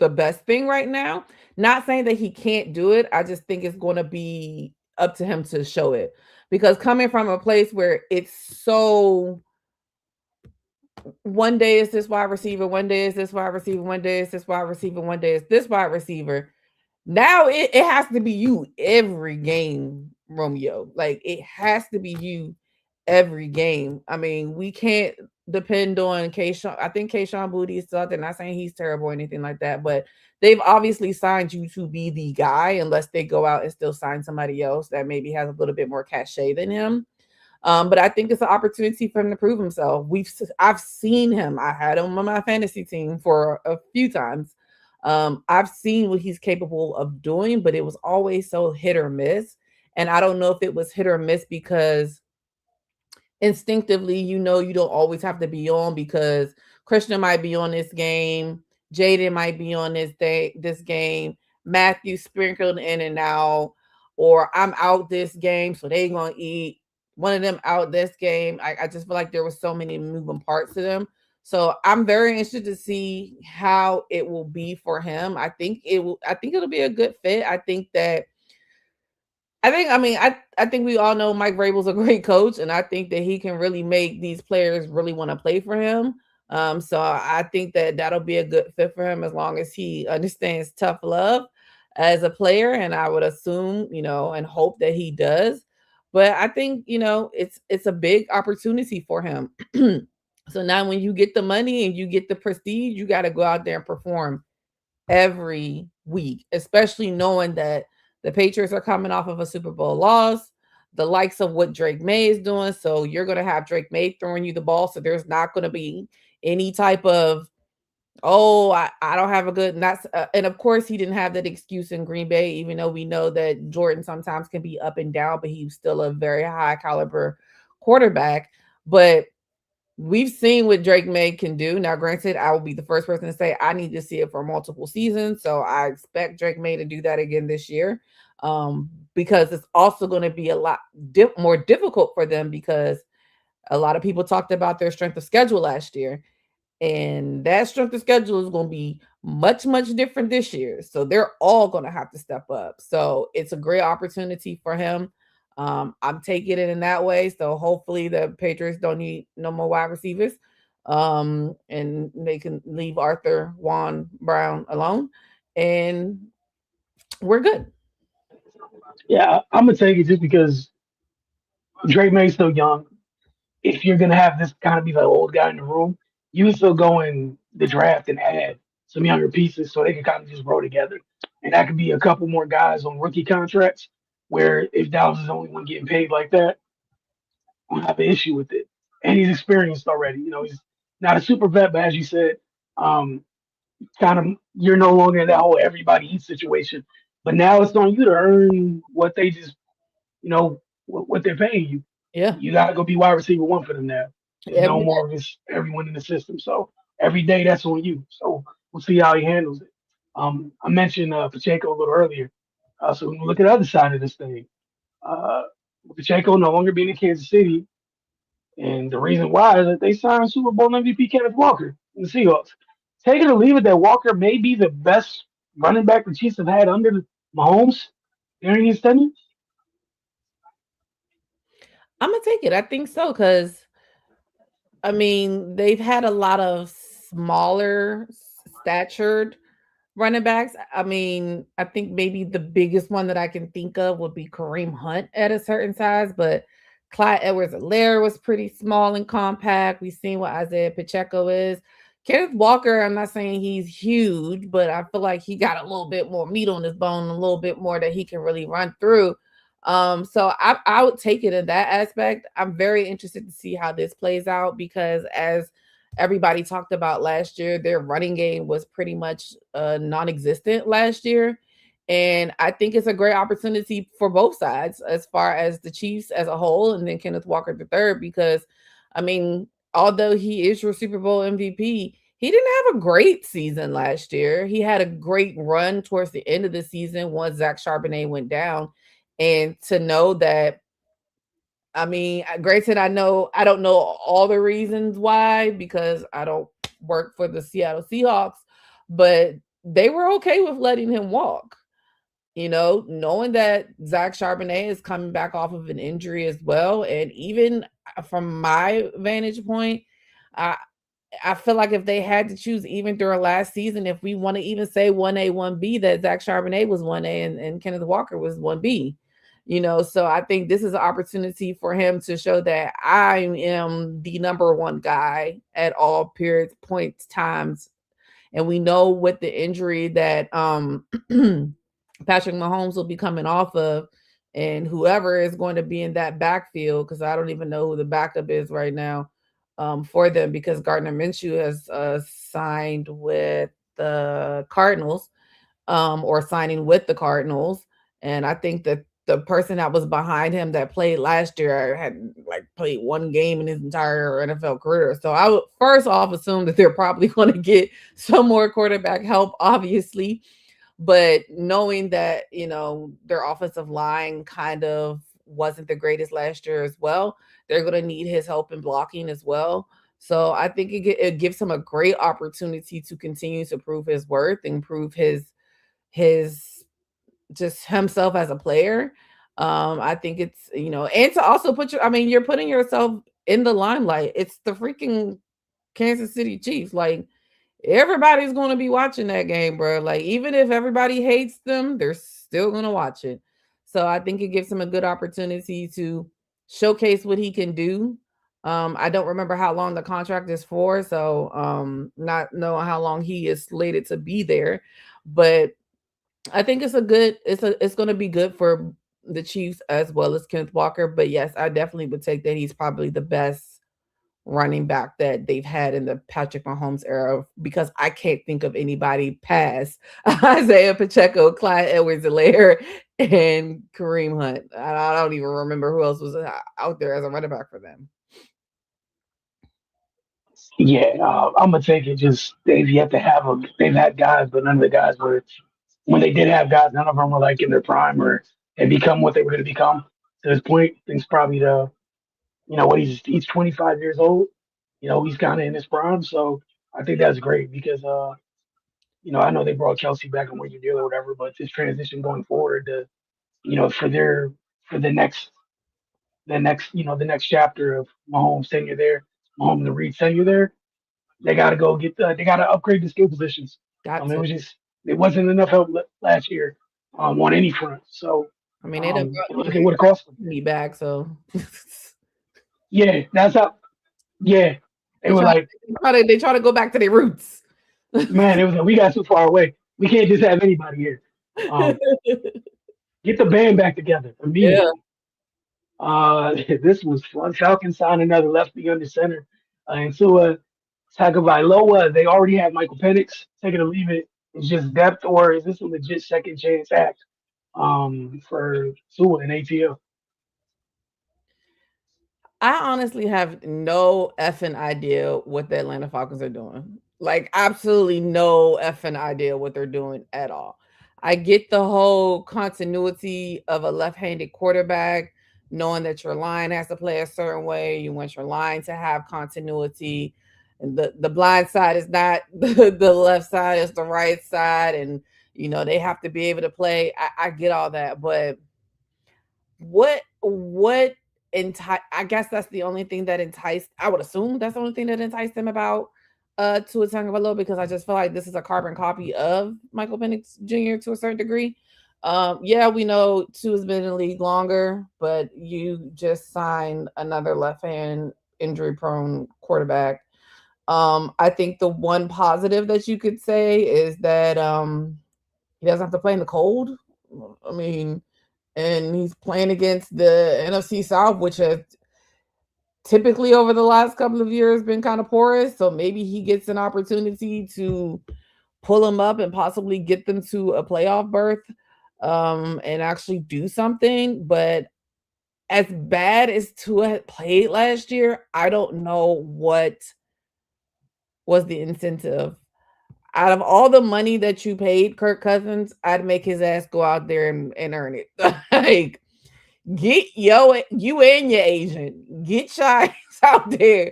the best thing right now. Not saying that he can't do it. I just think it's going to be up to him to show it. Because coming from a place where it's so one day is this wide receiver, one day is this wide receiver, one day is this wide receiver, one day is this wide receiver. Now it has to be you every game, Romeo. Like it has to be you every game. I mean, we can't depend on Kayshawn. I think Kayshawn Booty is still out there. Not saying he's terrible or anything like that, but they've obviously signed you to be the guy unless they go out and still sign somebody else that maybe has a little bit more cachet than him. But I think it's an opportunity for him to prove himself. I've seen him. I had him on my fantasy team for a few times. I've seen what he's capable of doing, but it was always so hit or miss. And I don't know if it was hit or miss because instinctively, you know, you don't always have to be on because Krishna might be on this game, Jaden might be on this game, Matthew sprinkled in and out, or I'm out this game, so they gonna eat one of them out this game. I just feel like there was so many moving parts to them. So I'm very interested to see how it will be for him. I think it'll be a good fit. I think we all know Mike Vrabel's a great coach, and I think that he can really make these players really want to play for him. So I think that that'll be a good fit for him as long as he understands tough love as a player, and I would assume, and hope that he does. But I think, it's a big opportunity for him. So now when you get the money and you get the prestige, you got to go out there and perform every week, especially knowing that the Patriots are coming off of a Super Bowl loss, the likes of what Drake May is doing. So you're going to have Drake May throwing you the ball. So there's not going to be any type of, I don't have a good, and and of course he didn't have that excuse in Green Bay, even though we know that Jordan sometimes can be up and down, but he's still a very high caliber quarterback. But we've seen what Drake May can do. Now, granted, I will be the first person to say I need to see it for multiple seasons. So I expect Drake May to do that again this year, because it's also going to be a lot more difficult for them because a lot of people talked about their strength of schedule last year. And that strength of schedule is going to be much, much different this year. So they're all going to have to step up. So it's a great opportunity for him. I'm taking it in that way. So hopefully the Patriots don't need no more wide receivers. And they can leave Arthur Juan Brown alone. And we're good.
Yeah, I'm gonna take it just because Drake May's still young. If you're gonna have this kind of be the old guy in the room, you can still go in the draft and add some younger pieces so they can kind of just grow together. And that could be a couple more guys on rookie contracts. Where if Dallas is the only one getting paid like that, I don't have an issue with it. And he's experienced already. He's not a super vet, but as you said, um, kind of you're no longer in that whole everybody eats situation. But now it's on you to earn what they just, what they're paying you.
Yeah.
You got to go be wide receiver one for them now. There's no
Every
more of this everyone in the system. So every day that's on you. So we'll see how he handles it. I mentioned Pacheco a little earlier. So when we look at the other side of this thing, uh, Pacheco no longer being in Kansas City, and the reason why is that they signed Super Bowl MVP Kenneth Walker in the Seahawks. Take it or leave it that Walker may be the best running back the Chiefs have had under Mahomes during his tenure.
I'm gonna take it. I think so because I mean they've had a lot of smaller statured running backs. I mean, I think maybe the biggest one that I can think of would be Kareem Hunt at a certain size, but Clyde Edwards-Helaire was pretty small and compact. We've seen what Isaiah Pacheco is. Kenneth Walker, I'm not saying he's huge, but I feel like he got a little bit more meat on his bone, a little bit more that he can really run through. So I would take it in that aspect. I'm very interested to see how this plays out because as everybody talked about last year, their running game was pretty much non-existent last year. And I think it's a great opportunity for both sides as far as the Chiefs as a whole and then Kenneth Walker the third, because I mean, although he is your Super Bowl MVP, he didn't have a great season last year. He had a great run towards the end of the season once Zach Charbonnet went down. And to know that, I mean, granted, I don't know all the reasons why because I don't work for the Seattle Seahawks, but they were okay with letting him walk. Knowing that Zach Charbonnet is coming back off of an injury as well. And even from my vantage point, I I feel like if they had to choose even during last season, if we want to even say 1A, 1B, that Zach Charbonnet was 1A and Kenneth Walker was 1B. So I think this is an opportunity for him to show that I am the number one guy at all periods, points, times. And we know with the injury that Patrick Mahomes will be coming off of, and whoever is going to be in that backfield, because I don't even know who the backup is right now for them, because Gardner Minshew has signed with the Cardinals, or signing with the Cardinals. And I think that the person that was behind him that played last year had like played one game in his entire NFL career. So I would first off assume that they're probably going to get some more quarterback help, obviously. But knowing that, their offensive line kind of wasn't the greatest last year as well, they're going to need his help in blocking as well. So I think it gives him a great opportunity to continue to prove his worth and prove his just himself as a player. I think it's, and to also you're putting yourself in the limelight. It's the freaking Kansas City Chiefs. Like, everybody's going to be watching that game, bro. Like, even if everybody hates them, they're still going to watch it. So I think it gives him a good opportunity to showcase what he can do. I don't remember how long the contract is for, so not knowing how long he is slated to be there, but I think it's going to be good for the Chiefs as well as Kenneth Walker. But yes, I definitely would take that he's probably the best running back that they've had in the Patrick Mahomes era, because I can't think of anybody past Isaiah Pacheco, Clyde Edwards-Helaire, and Kareem Hunt. I don't even remember who else was out there as a running back for them.
Yeah, I'm gonna take it. Just they've yet to have them. They've had guys, but none of the guys were. When they did have guys, none of them were like in their prime or had become what they were going to become. To this point, I think it's probably what he's 25 years old. He's kind of in his prime, so I think that's great because I know they brought Kelsey back on one year deal or whatever, but this transition going forward, for the next chapter of Mahomes tenure there, Mahomes and Reed tenure there, they got to they got to upgrade the skill positions.
Got
It
to.
was just it wasn't enough help last year on any front. So
They done brought
it would have cost them.
me back, so
Yeah, that's how. Yeah, they were like,
they try to go back to their roots.
man, it was like, we got too far away. We can't just have anybody here. Um, get the band back together immediately.
Yeah.
This was fun. Falcons signed another lefty under center. And Tua Tagovailoa, they already have Michael Penix. Take it or leave it. It's just depth, or is this a legit second chance act for Tua and ATL?
I honestly have no effing idea what the Atlanta Falcons are doing. Like, absolutely no effing idea what they're doing at all. I get the whole continuity of a left-handed quarterback, knowing that your line has to play a certain way. You want your line to have continuity. And the blind side is not the left side, it's the right side. And, they have to be able to play. I get all that. But what I guess that's the only thing that enticed. I would assume that's the only thing that enticed them about Tua Tagovailoa, because I just feel like this is a carbon copy of Michael Penix Jr. to a certain degree. Yeah, we know Tua's been in the league longer, but you just signed another left hand injury prone quarterback. I think the one positive that you could say is that he doesn't have to play in the cold. I mean, and he's playing against the NFC South, which has typically over the last couple of years been kind of porous. So maybe he gets an opportunity to pull them up and possibly get them to a playoff berth, and actually do something. But as bad as Tua had played last year, I don't know what was the incentive. Out of all the money that you paid Kirk Cousins, I'd make his ass go out there and earn it. Like, get you and your agent, get your ass out there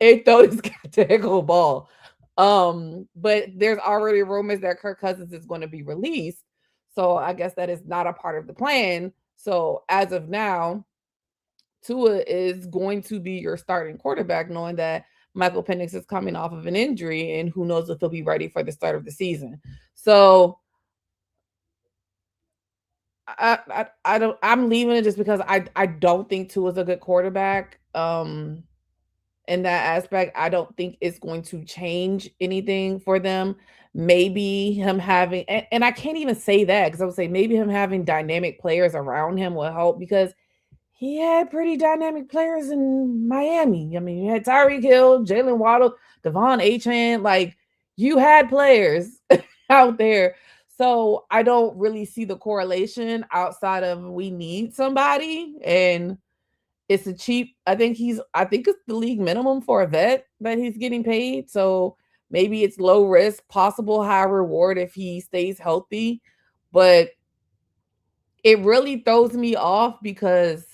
and throw this goddamn ball. But there's already rumors that Kirk Cousins is going to be released. So I guess that is not a part of the plan. So as of now, Tua is going to be your starting quarterback, knowing that Michael Penix is coming off of an injury, and who knows if he'll be ready for the start of the season. So I don't I'm leaving it just because I don't think Tua is a good quarterback. In that aspect, I don't think it's going to change anything for them. Maybe him having and I can't even say that because I would say maybe him having dynamic players around him will help because he had pretty dynamic players in Miami. I mean, you had Tyreek Hill, Jalen Waddle, Devon Achane. Like, you had players out there. So I don't really see the correlation outside of we need somebody. And it's a cheap, I think it's the league minimum for a vet that he's getting paid. So maybe it's low risk, possible high reward if he stays healthy. But it really throws me off because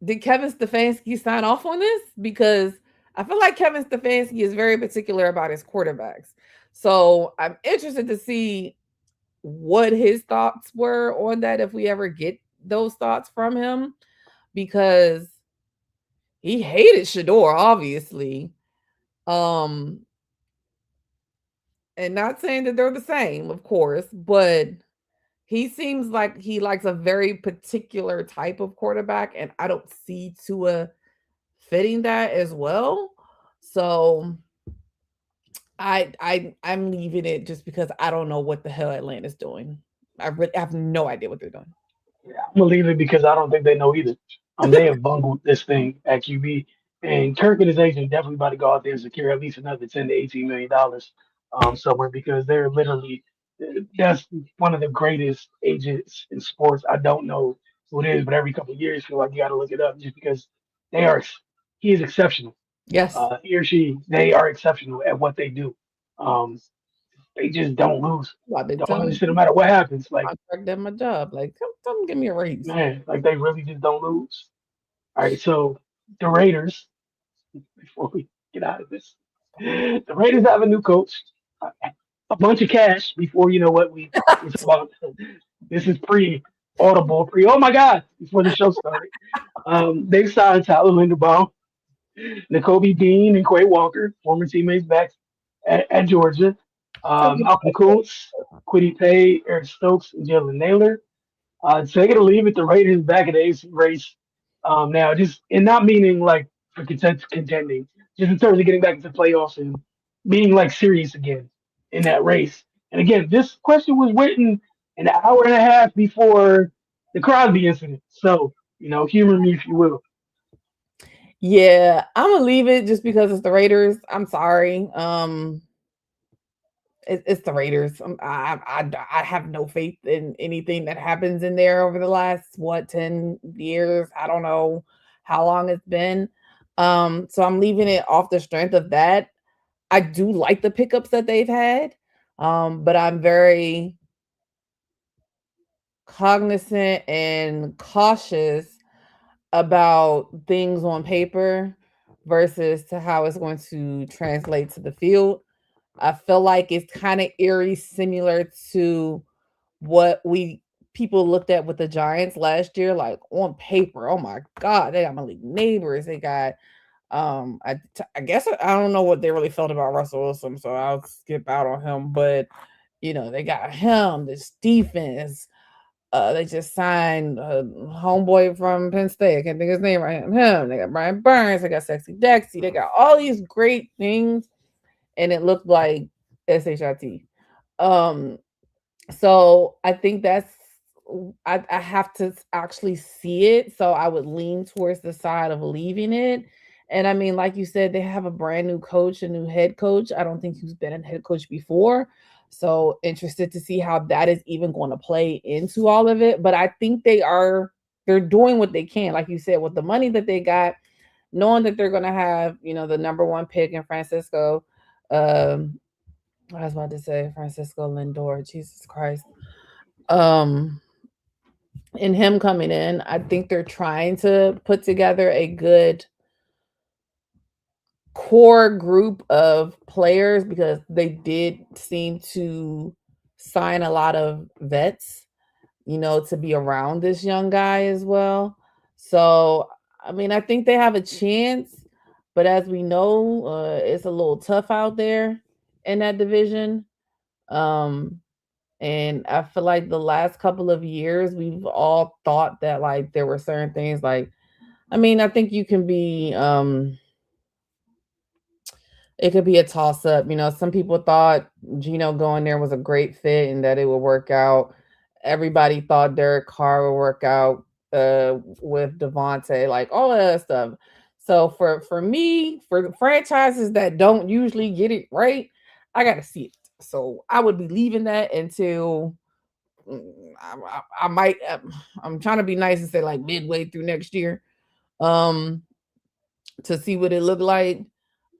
did Kevin Stefanski sign off on this? Because I feel like Kevin Stefanski is very particular about his quarterbacks. So I'm interested to see what his thoughts were on that if we ever get those thoughts from him, because he hated Shador, obviously. And not saying that they're the same, of course, but he seems like he likes a very particular type of quarterback, and I don't see Tua fitting that as well. So I'm leaving it just because I don't know what the hell Atlanta's doing. I have no idea what they're doing.
Yeah, I'm gonna leave it because I don't think they know either. They have bungled this thing at QB, and Kirk and his agent definitely about to go out there and secure at least another $10 to $18 million somewhere because they're literally that's one of the greatest agents in sports. I don't know who it is, but every couple of years, feel like you got to look it up just because they are. He is exceptional.
Yes.
He or she, they are exceptional at what they do. Um, they just don't lose.
I've been
Don't
telling
understand no matter what happens. Like
contract them my job. Like, come give me a raise.
man, like they really just don't lose. All right, so the Raiders, before we get out of this, the Raiders have a new coach, a a bunch of cash before you know what we talk about. This is pre audible, pre oh my god, before the show started. They signed Tyler Linderbaum, N'Kobe Dean, and Quay Walker, former teammates back at Georgia. Malcolm Kuntz, Quiddy Pay, Eric Stokes, and Jalen Naylor. Take it or leave it, the Raiders back in the AFC race now. Just and not meaning like for contending, just in terms of getting back into the playoffs and being like serious again in that race. And again, this question was written an hour and a half before the Crosby incident. So humor me if you will.
Yeah, I'm gonna leave it just because it's the Raiders. I'm sorry. It's the Raiders. I have no faith in anything that happens in there over the last 10 years. I don't know how long it's been. So I'm leaving it off the strength of that. I do like the pickups that they've had, but I'm very cognizant and cautious about things on paper versus to how it's going to translate to the field. I feel like it's kind of eerie, similar to what we people looked at with the Giants last year. Like, on paper, oh my god, they got Malik Neighbors, they got I guess I don't know what they really felt about Russell Wilson, so I'll skip out on him. But they got him, this defense. They just signed a homeboy from Penn State. I can't think of his name right. Him. They got Brian Burns. They got Sexy Dexy. They got all these great things, and it looked like shit. So I think I have to actually see it. So I would lean towards the side of leaving it. And I mean, like you said, they have a brand new coach, a new head coach. I don't think he's been a head coach before. So interested to see how that is even going to play into all of it. But I think they're doing what they can, like you said, with the money that they got, knowing that they're going to have, the number one pick in Francisco. I was about to say Francisco Lindor, Jesus Christ. And him coming in, I think they're trying to put together a good core group of players because they did seem to sign a lot of vets, to be around this young guy as well. So, I mean, I think they have a chance, but as we know, it's a little tough out there in that division. Um, and I feel like the last couple of years, we've all thought that like there were certain things like, I mean, I think you can be, it could be a toss up. Some people thought Gino going there was a great fit and that it would work out. Everybody thought Derek Carr would work out with Devontae, like all of that stuff. So for me, for the franchises that don't usually get it right, I gotta see it. So I would be leaving that until I might. I'm trying to be nice and say like midway through next year, um, to see what it looked like.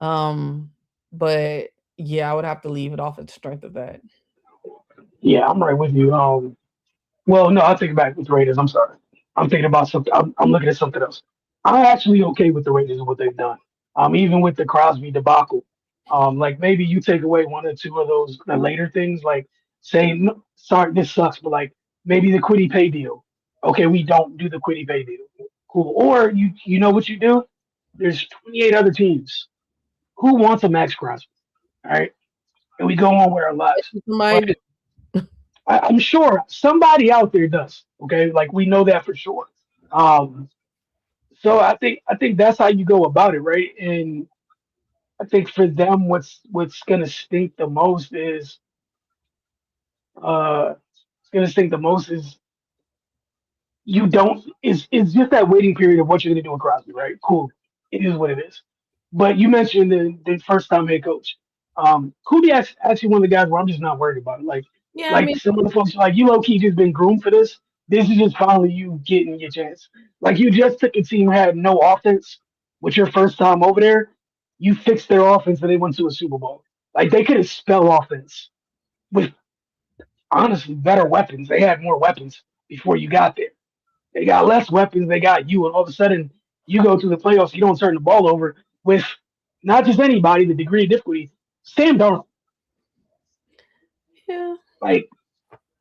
Um, but yeah, I would have to leave it off at the strength of that.
Yeah, I'm right with you. Well, no, I'll take it back with the Raiders. I'm sorry. I'm thinking about something. I'm looking at something else. I'm actually okay with the Raiders and what they've done. Even with the Crosby debacle. Like maybe you take away one or two of those the later things, like saying, "No, sorry, this sucks," but like maybe the Quiddy Pay deal. Okay, we don't do the Quiddy Pay deal. Cool. Or you know what you do? There's 28 other teams. Who wants a Max Crosby? All right, and we go on with our lives. But
Somebody
I'm sure somebody out there does. Okay, like we know that for sure. Um, so I think that's how you go about it, right? And I think for them, what's gonna stink the most is uh, it's gonna stink the most is you don't is just that waiting period of what you're gonna do with Crosby, right? Cool, it is what it is. But you mentioned the first time head coach. Kubiak's actually one of the guys where I'm just not worried about it.
yeah, I
Like
mean,
some of the folks like you low key just been groomed for this. This is just finally you getting your chance. Like you just took a team who had no offense with your first time over there. You fixed their offense and they went to a Super Bowl. Like they could have spelled offense with honestly better weapons. They had more weapons before you got there. They got less weapons. They got you, and all of a sudden you go to the playoffs. You don't turn the ball over with not just anybody. The degree of difficulty, Sam Darnold.
yeah.
Like,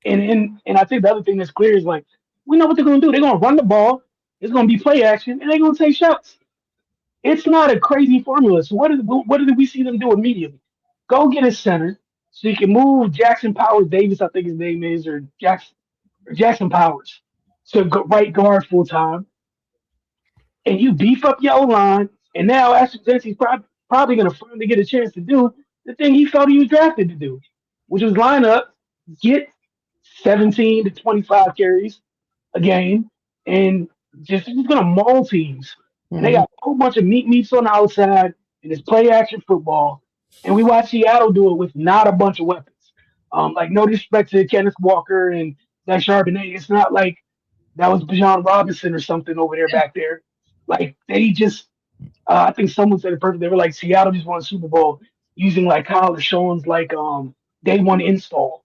and I think the other thing that's clear is like we know what they're going to do. They're going to run the ball. It's going to be play action, and they're going to take shots. It's not a crazy formula. So what did we see them do immediately? Go get a center so you can move Jackson Powers Davis, I think his name is, or Jackson Powers, to right guard full time, and you beef up your O line, and now Ashton Jensen's probably going to finally get a chance to do the thing he felt he was drafted to do, which was line up, get 17 to 25 carries a game, and just going to maul teams. And they
Mhm.
got a whole bunch of meats on the outside, and it's play action football. And we watch Seattle do it with not a bunch of weapons. Like no disrespect to Kenneth Walker and that Charbonnet, it's not like that was Bijan Robinson or something over there back there. Like they just, I think someone said it perfect. They were like Seattle just won a Super Bowl using like Kyle Sean's like day one install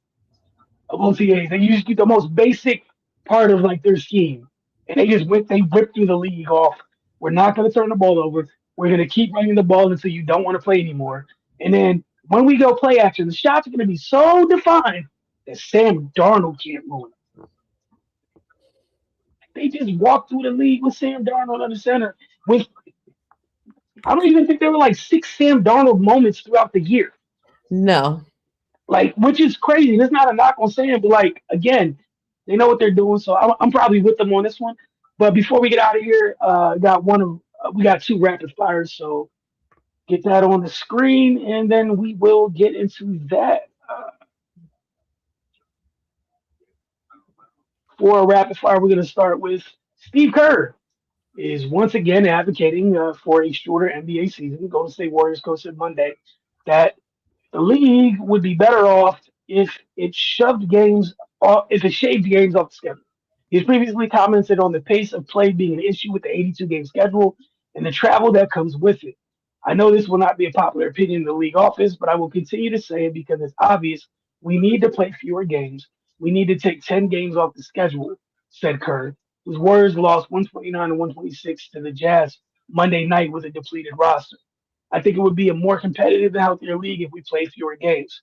of OTAs. They used the most basic part of like their scheme, and they whipped through the league off. We're not going to turn the ball over. We're going to keep running the ball until you don't want to play anymore. And then when we go play action, the shots are going to be so defined that Sam Darnold can't ruin it. They just walked through the league with Sam Darnold under center. With I don't even think there were like six Sam Darnold moments throughout the year.
No.
Like, which is crazy. That's not a knock on Sam, but like again, they know what they're doing. So I'm probably with them on this one. But before we get out of here, we got two rapid fires. So get that on the screen, and then we will get into that. For a rapid fire, we're going to start with Steve Kerr is once again advocating for a shorter NBA season. Golden State Warriors coach said Monday that the league would be better off if it shaved games off the schedule. He's previously commented on the pace of play being an issue with the 82 game schedule and the travel that comes with it. I know this will not be a popular opinion in the league office, but I will continue to say it because it's obvious we need to play fewer games. We need to take 10 games off the schedule, said Kerr, whose Warriors lost 129 and 126 to the Jazz Monday night with a depleted roster. I think it would be a more competitive and healthier league if we played fewer games.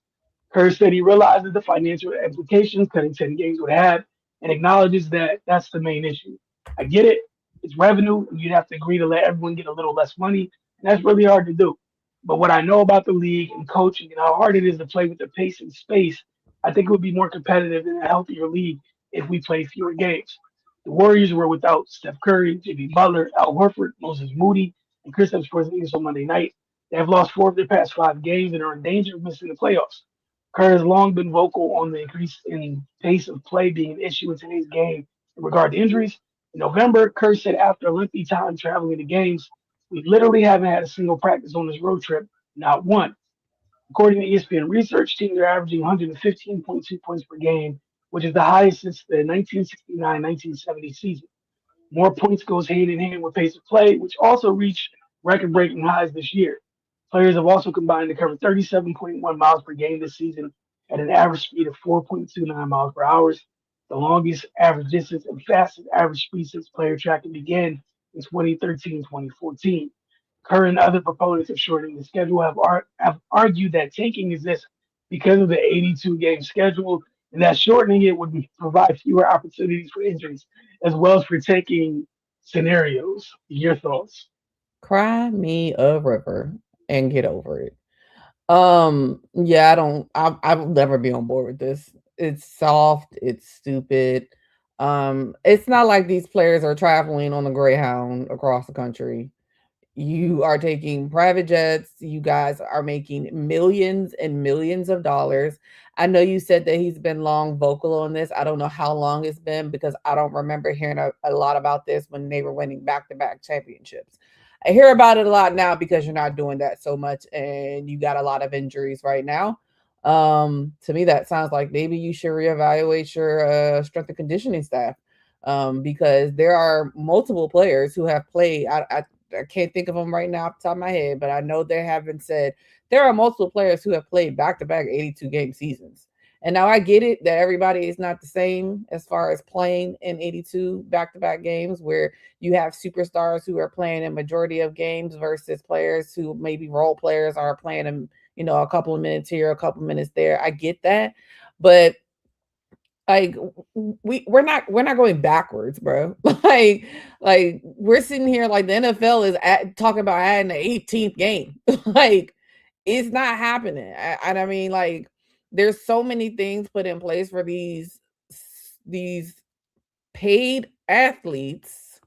Kerr said he realizes the financial implications cutting 10 games would have and acknowledges that that's the main issue. I get it. It's revenue, and you'd have to agree to let everyone get a little less money, and that's really hard to do. But what I know about the league and coaching and how hard it is to play with the pace and space, I think it would be more competitive and a healthier league if we played fewer games. The Warriors were without Steph Curry, Jimmy Butler, Al Horford, Moses Moody, and Kristaps Porzingis on Monday night. They have lost 4 of their past 5 games and are in danger of missing the playoffs. Kerr has long been vocal on the increase in pace of play being an issue in today's game in regard to injuries. In November, Kerr said after a lengthy time traveling to games, we literally haven't had a single practice on this road trip, not one. According to ESPN research, teams are averaging 115.2 points per game, which is the highest since the 1969-1970 season. More points goes hand in hand with pace of play, which also reached record-breaking highs this year. Players have also combined to cover 37.1 miles per game this season at an average speed of 4.29 miles per hour, the longest average distance and fastest average speed since player tracking began in 2013-2014. Current other proponents of shortening the schedule have argued that tanking is this because of the 82 game schedule and that shortening it would provide fewer opportunities for injuries as well as for taking scenarios. Your thoughts?
Cry me a river and get over it. Yeah, I will never be on board with this. It's soft, it's stupid. It's not like these players are traveling on the Greyhound across the country. You are taking private jets. You guys are making millions and millions of dollars. I know you said that he's been long vocal on this. I don't know how long it's been because I don't remember hearing a lot about this when they were winning back to back championships. I hear about it a lot now because you're not doing that so much and you got a lot of injuries right now. To me, that sounds like maybe you should reevaluate your strength and conditioning staff because there are multiple players who have played. I can't think of them right now off the top of my head, but I know they have been said there are multiple players who have played back to back 82 game seasons. And now I get it that everybody is not the same as far as playing in 82 back to back games where you have superstars who are playing a majority of games versus players who maybe role players are playing them, a couple of minutes here, a couple of minutes there. I get that. But like we're not going backwards, bro. like we're sitting here like the NFL is talking about adding the 18th game. Like it's not happening. And I mean, like there's so many things put in place for these paid athletes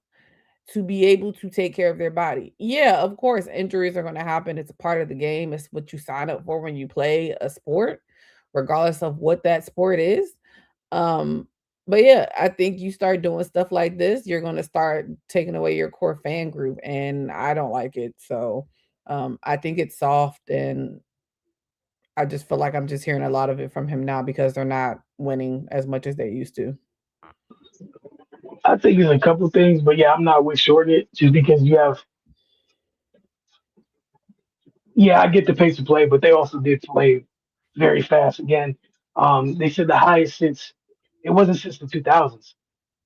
to be able to take care of their body. Yeah, of course, injuries are going to happen. It's a part of the game. It's what you sign up for when you play a sport, regardless of what that sport is. um, but yeah, I think you start doing stuff like this, you're gonna start taking away your core fan group, and I don't like it. So, I think it's soft, and I just feel like I'm just hearing a lot of it from him now because they're not winning as much as they used to.
I think there's a couple things, but yeah, I'm not with shorting it just because you have. Yeah, I get the pace of play, but they also did play very fast again. They said the highest since it wasn't since the 2000s.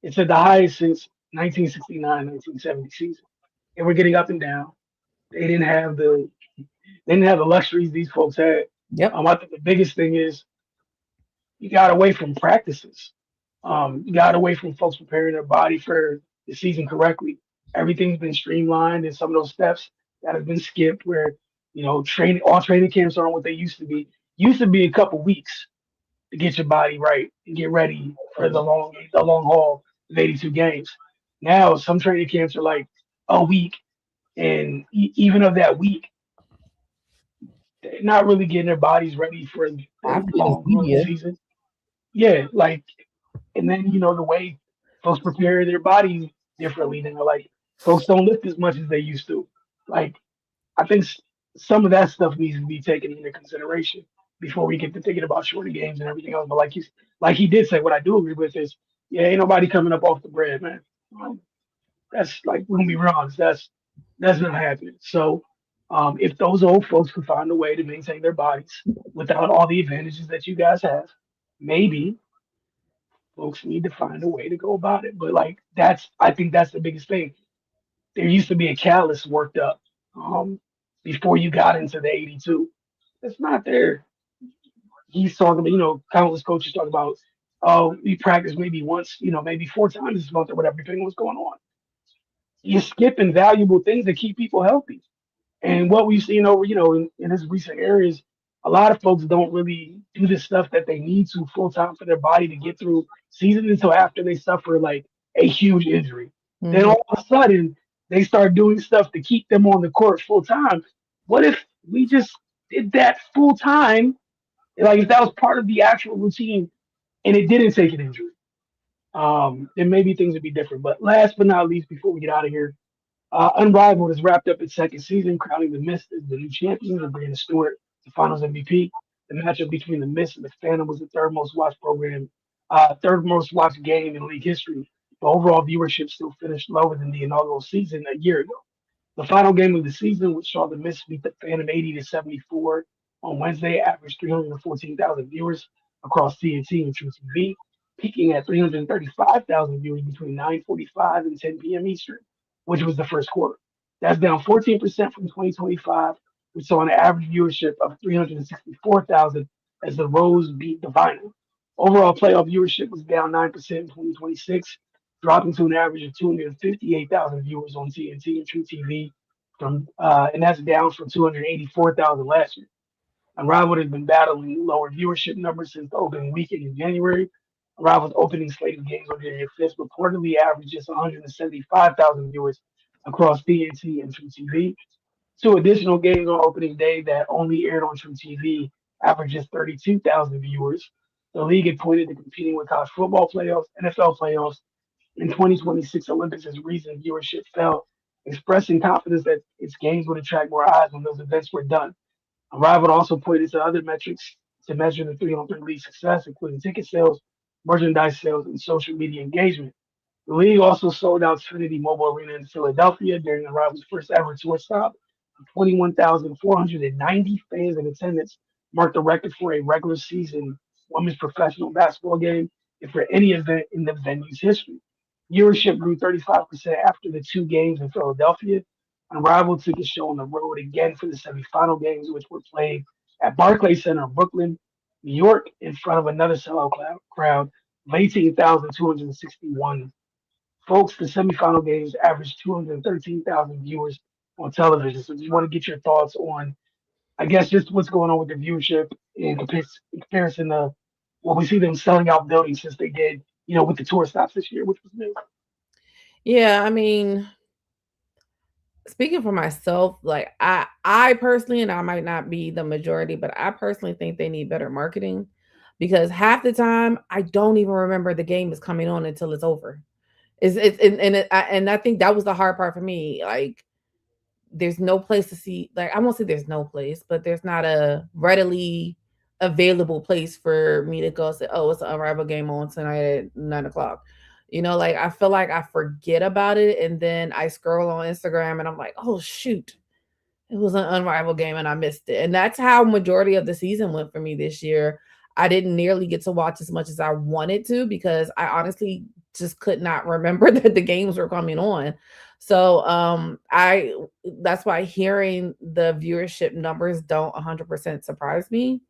It said the highest since 1969, 1970 season. They were getting up and down. They didn't have the they didn't have the luxuries these folks had.
Yep.
I think the biggest thing is you got away from practices. You got away from folks preparing their body for the season correctly. Everything's been streamlined, and some of those steps that have been skipped, where training all training camps aren't what they used to be. Used to be a couple weeks to get your body right and get ready for the long haul of 82 games. Now some training camps are like a week, and even of that week, they're not really getting their bodies ready for
I
the
feel it's
long growing
media.
season. Yeah, like, and then the way folks prepare their bodies differently now. Like folks don't lift as much as they used to. Like I think some of that stuff needs to be taken into consideration before we get to thinking about shorter games and everything else. But like he did say, what I do agree with is, yeah, ain't nobody coming up off the bread, man. That's like we're gonna be real honest. That's not happening. So, if those old folks can find a way to maintain their bodies without all the advantages that you guys have, maybe folks need to find a way to go about it. But like I think that's the biggest thing. There used to be a callus worked up. Um, before you got into the 82. It's not there. He's talking about, countless coaches talk about, oh, we practice maybe once, maybe 4 times this month or whatever, depending on what's going on. You're skipping valuable things that keep people healthy. And what we've seen over, in this recent areas, a lot of folks don't really do the stuff that they need to full time for their body to get through season until after they suffer like a huge injury. Then
Mhm.
all of a sudden they start doing stuff to keep them on the court full time. What if we just did that full time? Like if that was part of the actual routine and it didn't take an injury, then maybe things would be different. But last but not least, before we get out of here, Unrivaled has wrapped up its second season, crowning the Mist as the new champions and Brianna Stewart the Finals MVP. The matchup between the Mist and the Phantom was the third most watched game in league history. But overall viewership still finished lower than the inaugural season a year ago. The final game of the season, which saw the Mist beat the Phantom 80-74 on Wednesday, averaged 314,000 viewers across TNT and True TV, peaking at 335,000 viewers between 9:45 and 10 p.m. Eastern, which was the first quarter. That's down 14% from 2025, which saw an average viewership of 364,000 as the Rose beat the Vinyl. Overall playoff viewership was down 9% in 2026, dropping to an average of 258,000 viewers on TNT and True TV, and that's down from 284,000 last year. Unrivaled has been battling lower viewership numbers since the opening weekend in January. Unrival's opening slate of games on January 5th reportedly averaged just 175,000 viewers across TNT and True TV. Two additional games on opening day that only aired on True TV averaged just 32,000 viewers. The league had pointed to competing with college football playoffs, NFL playoffs, and 2026 Olympics as reason viewership fell, expressing confidence that its games would attract more eyes when those events were done. Arrival also pointed to other metrics to measure the 3-on-3 league success, including ticket sales, merchandise sales, and social media engagement. The league also sold out Trinity Mobile Arena in Philadelphia during Arrival's first ever tour stop. 21,490 fans in attendance marked the record for a regular season women's professional basketball game and for any event in the venue's history. Viewership grew 35% after the two games in Philadelphia. Unrivaled took its show on the road again for the semifinal games, which were played at Barclays Center in Brooklyn, New York, in front of another sellout crowd of 18,261. Folks, the semifinal games averaged 213,000 viewers on television. So just want to get your thoughts on, I guess, just what's going on with the viewership in comparison to what we see them selling out buildings since they did, with the tour stops this year, which was new.
Yeah, I mean, speaking for myself, like I personally, and I might not be the majority, but I personally think they need better marketing because half the time I don't even remember the game is coming on until it's over. It's and I think that was the hard part for me. Like there's no place to see, like I won't say there's no place, but there's not a readily available place for me to go say, oh, it's an Unrivaled game on tonight at 9 o'clock. Like I feel like I forget about it and then I scroll on Instagram and I'm like, oh shoot, it was an Unrivaled game and I missed it. And that's how majority of the season went for me this year. I didn't nearly get to watch as much as I wanted to because I honestly just could not remember that the games were coming on. So I that's why hearing the viewership numbers don't 100% surprise me.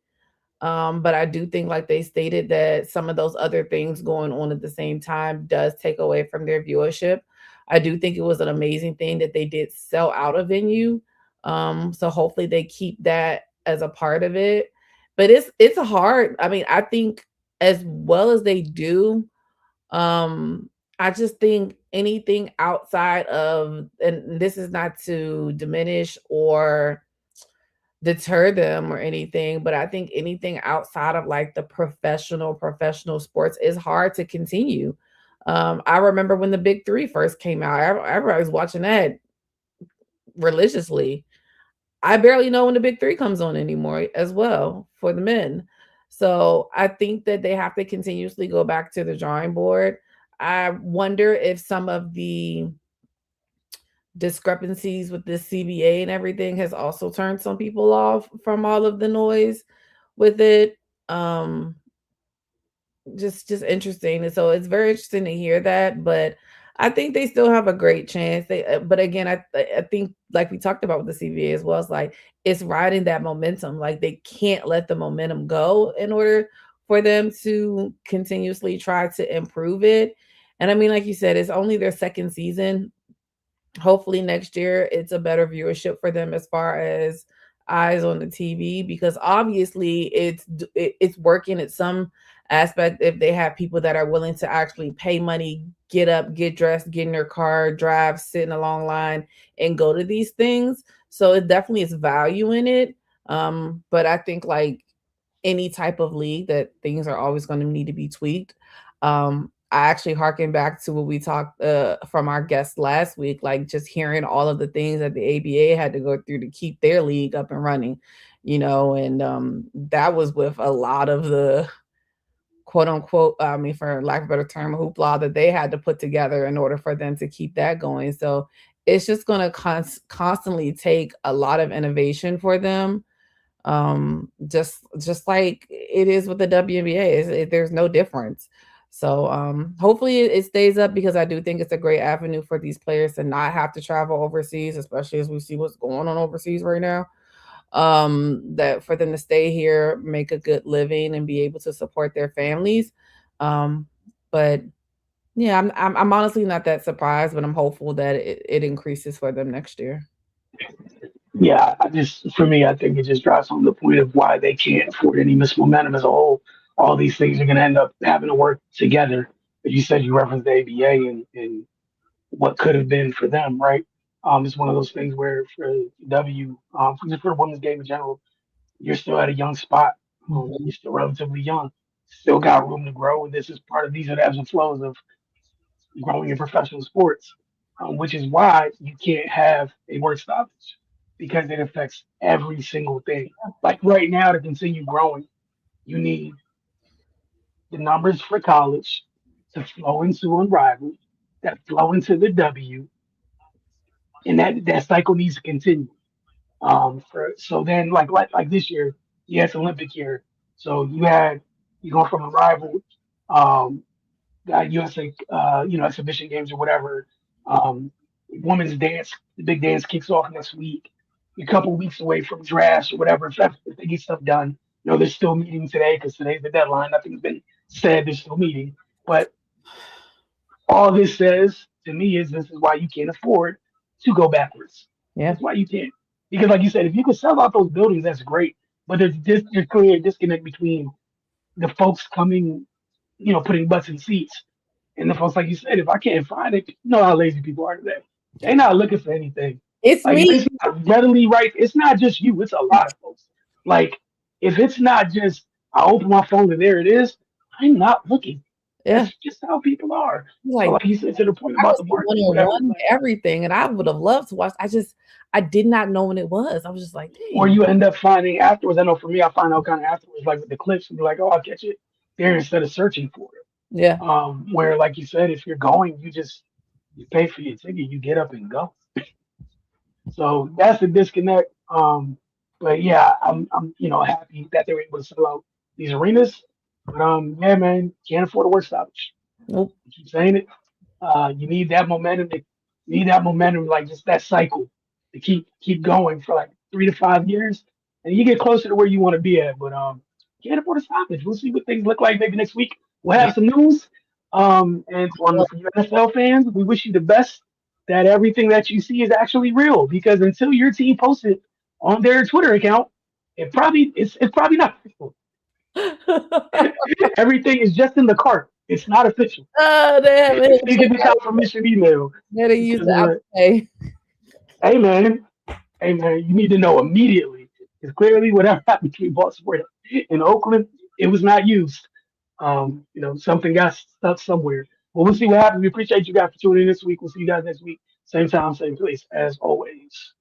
But I do think, like they stated, that some of those other things going on at the same time does take away from their viewership. I do think it was an amazing thing that they did sell out a venue. So hopefully they keep that as a part of it. But it's hard. I mean, I think as well as they do, I just think anything outside of, and this is not to diminish or deter them or anything, but I think anything outside of like the professional sports is hard to continue. I remember when the Big Three first came out, everybody was watching that religiously. I barely know when the Big Three comes on anymore as well for the men. So I think that they have to continuously go back to the drawing board. I wonder if some of the discrepancies with the CBA and everything has also turned some people off from all of the noise with it. Just interesting. And so it's very interesting to hear that. But I think they still have a great chance. But again, I think like we talked about with the CBA as well. It's like it's riding that momentum. Like they can't let the momentum go in order for them to continuously try to improve it. And I mean, like you said, it's only their second season. Hopefully next year it's a better viewership for them as far as eyes on the TV, because obviously it's working at some aspect if they have people that are willing to actually pay money, get up, get dressed, get in their car, drive, sit in a long line and go to these things. So it definitely is value in it. But I think like any type of league, that things are always going to need to be tweaked. I actually harken back to what we talked from our guest last week, like just hearing all of the things that the ABA had to go through to keep their league up and running, and that was with a lot of the quote unquote, I mean, for lack of a better term, hoopla that they had to put together in order for them to keep that going. So it's just going to constantly take a lot of innovation for them, just like it is with the WNBA. There's no difference. So hopefully it stays up, because I do think it's a great avenue for these players to not have to travel overseas, especially as we see what's going on overseas right now. That for them to stay here, make a good living, and be able to support their families. But yeah, I'm honestly not that surprised, but I'm hopeful that it increases for them next year.
Yeah, for me, I think it just drives home the point of why they can't afford any missed momentum as a whole. All these things are going to end up having to work together. As you said, you referenced the ABA and what could have been for them, right? It's one of those things where for W, just for the women's game in general, you're still at a young spot. You're still relatively young, still got room to grow, and this is part of these are the ebbs and flows of growing in professional sports, which is why you can't have a work stoppage because it affects every single thing. Like right now, to continue growing, you need the numbers for college to flow into Unrivaled, that flow into the W, and that cycle needs to continue. For so then like this year, yeah, it's Olympic year, so you go from Unrivaled, um, USA, exhibition games or whatever. Um, women's dance, the big dance kicks off next week. You're a couple weeks away from drafts or whatever. If they get stuff done, they're still meeting today because today's the deadline. Nothing's been said. They're still meeting. But all this says to me is this is why you can't afford to go backwards.
Yeah.
That's why you can't. Because, like you said, if you could sell out those buildings, that's great. But there's clearly a disconnect between the folks coming, putting butts in seats. And the folks, like you said, if I can't find it, you know how lazy people are today. They're not looking for anything.
It's
Like if
me.
it's not readily right, it's not just you, it's a lot of folks. Like if it's not just I open my phone and there it is, I'm not looking.
Yeah.
That's just how people are. So
Like
like you said to the point
I
about
was
the
the
market, whatever,
101
like
everything, and I would have loved to watch. I did not know when it was. I was just like,
or
dang.
you end up finding afterwards. I know for me, I find out kind of afterwards, like with the clips, and be like, oh, I'll catch it there instead of searching for it.
Yeah.
Where like you said, if you're going, you pay for your ticket, you get up and go. So that's the disconnect. But yeah, I'm happy that they were able to sell out these arenas. But yeah, man, can't afford a work stoppage.
Nope.
I keep saying it. You need that momentum. You need that momentum, like just that cycle, to keep going for like 3 to 5 years, and you get closer to where you want to be at. But can't afford a stoppage. We'll see what things look like maybe next week. We'll
Yeah.
have some news. And for you NFL fans, we wish you the best. That everything that you see is actually real. Because until your team posts it on their Twitter account, it's probably not real. Everything is just in the cart. It's not official.
Oh, damn it.
You get the confirmation email.
Better use
Because
the Apple Pay.
hey man, you need to know immediately. Because clearly, whatever happened between Baltimore and Oakland, it was not used. Something got stuck somewhere. Well, we'll see what happens. We appreciate you guys for tuning in this week. We'll see you guys next week. Same time, same place, as always.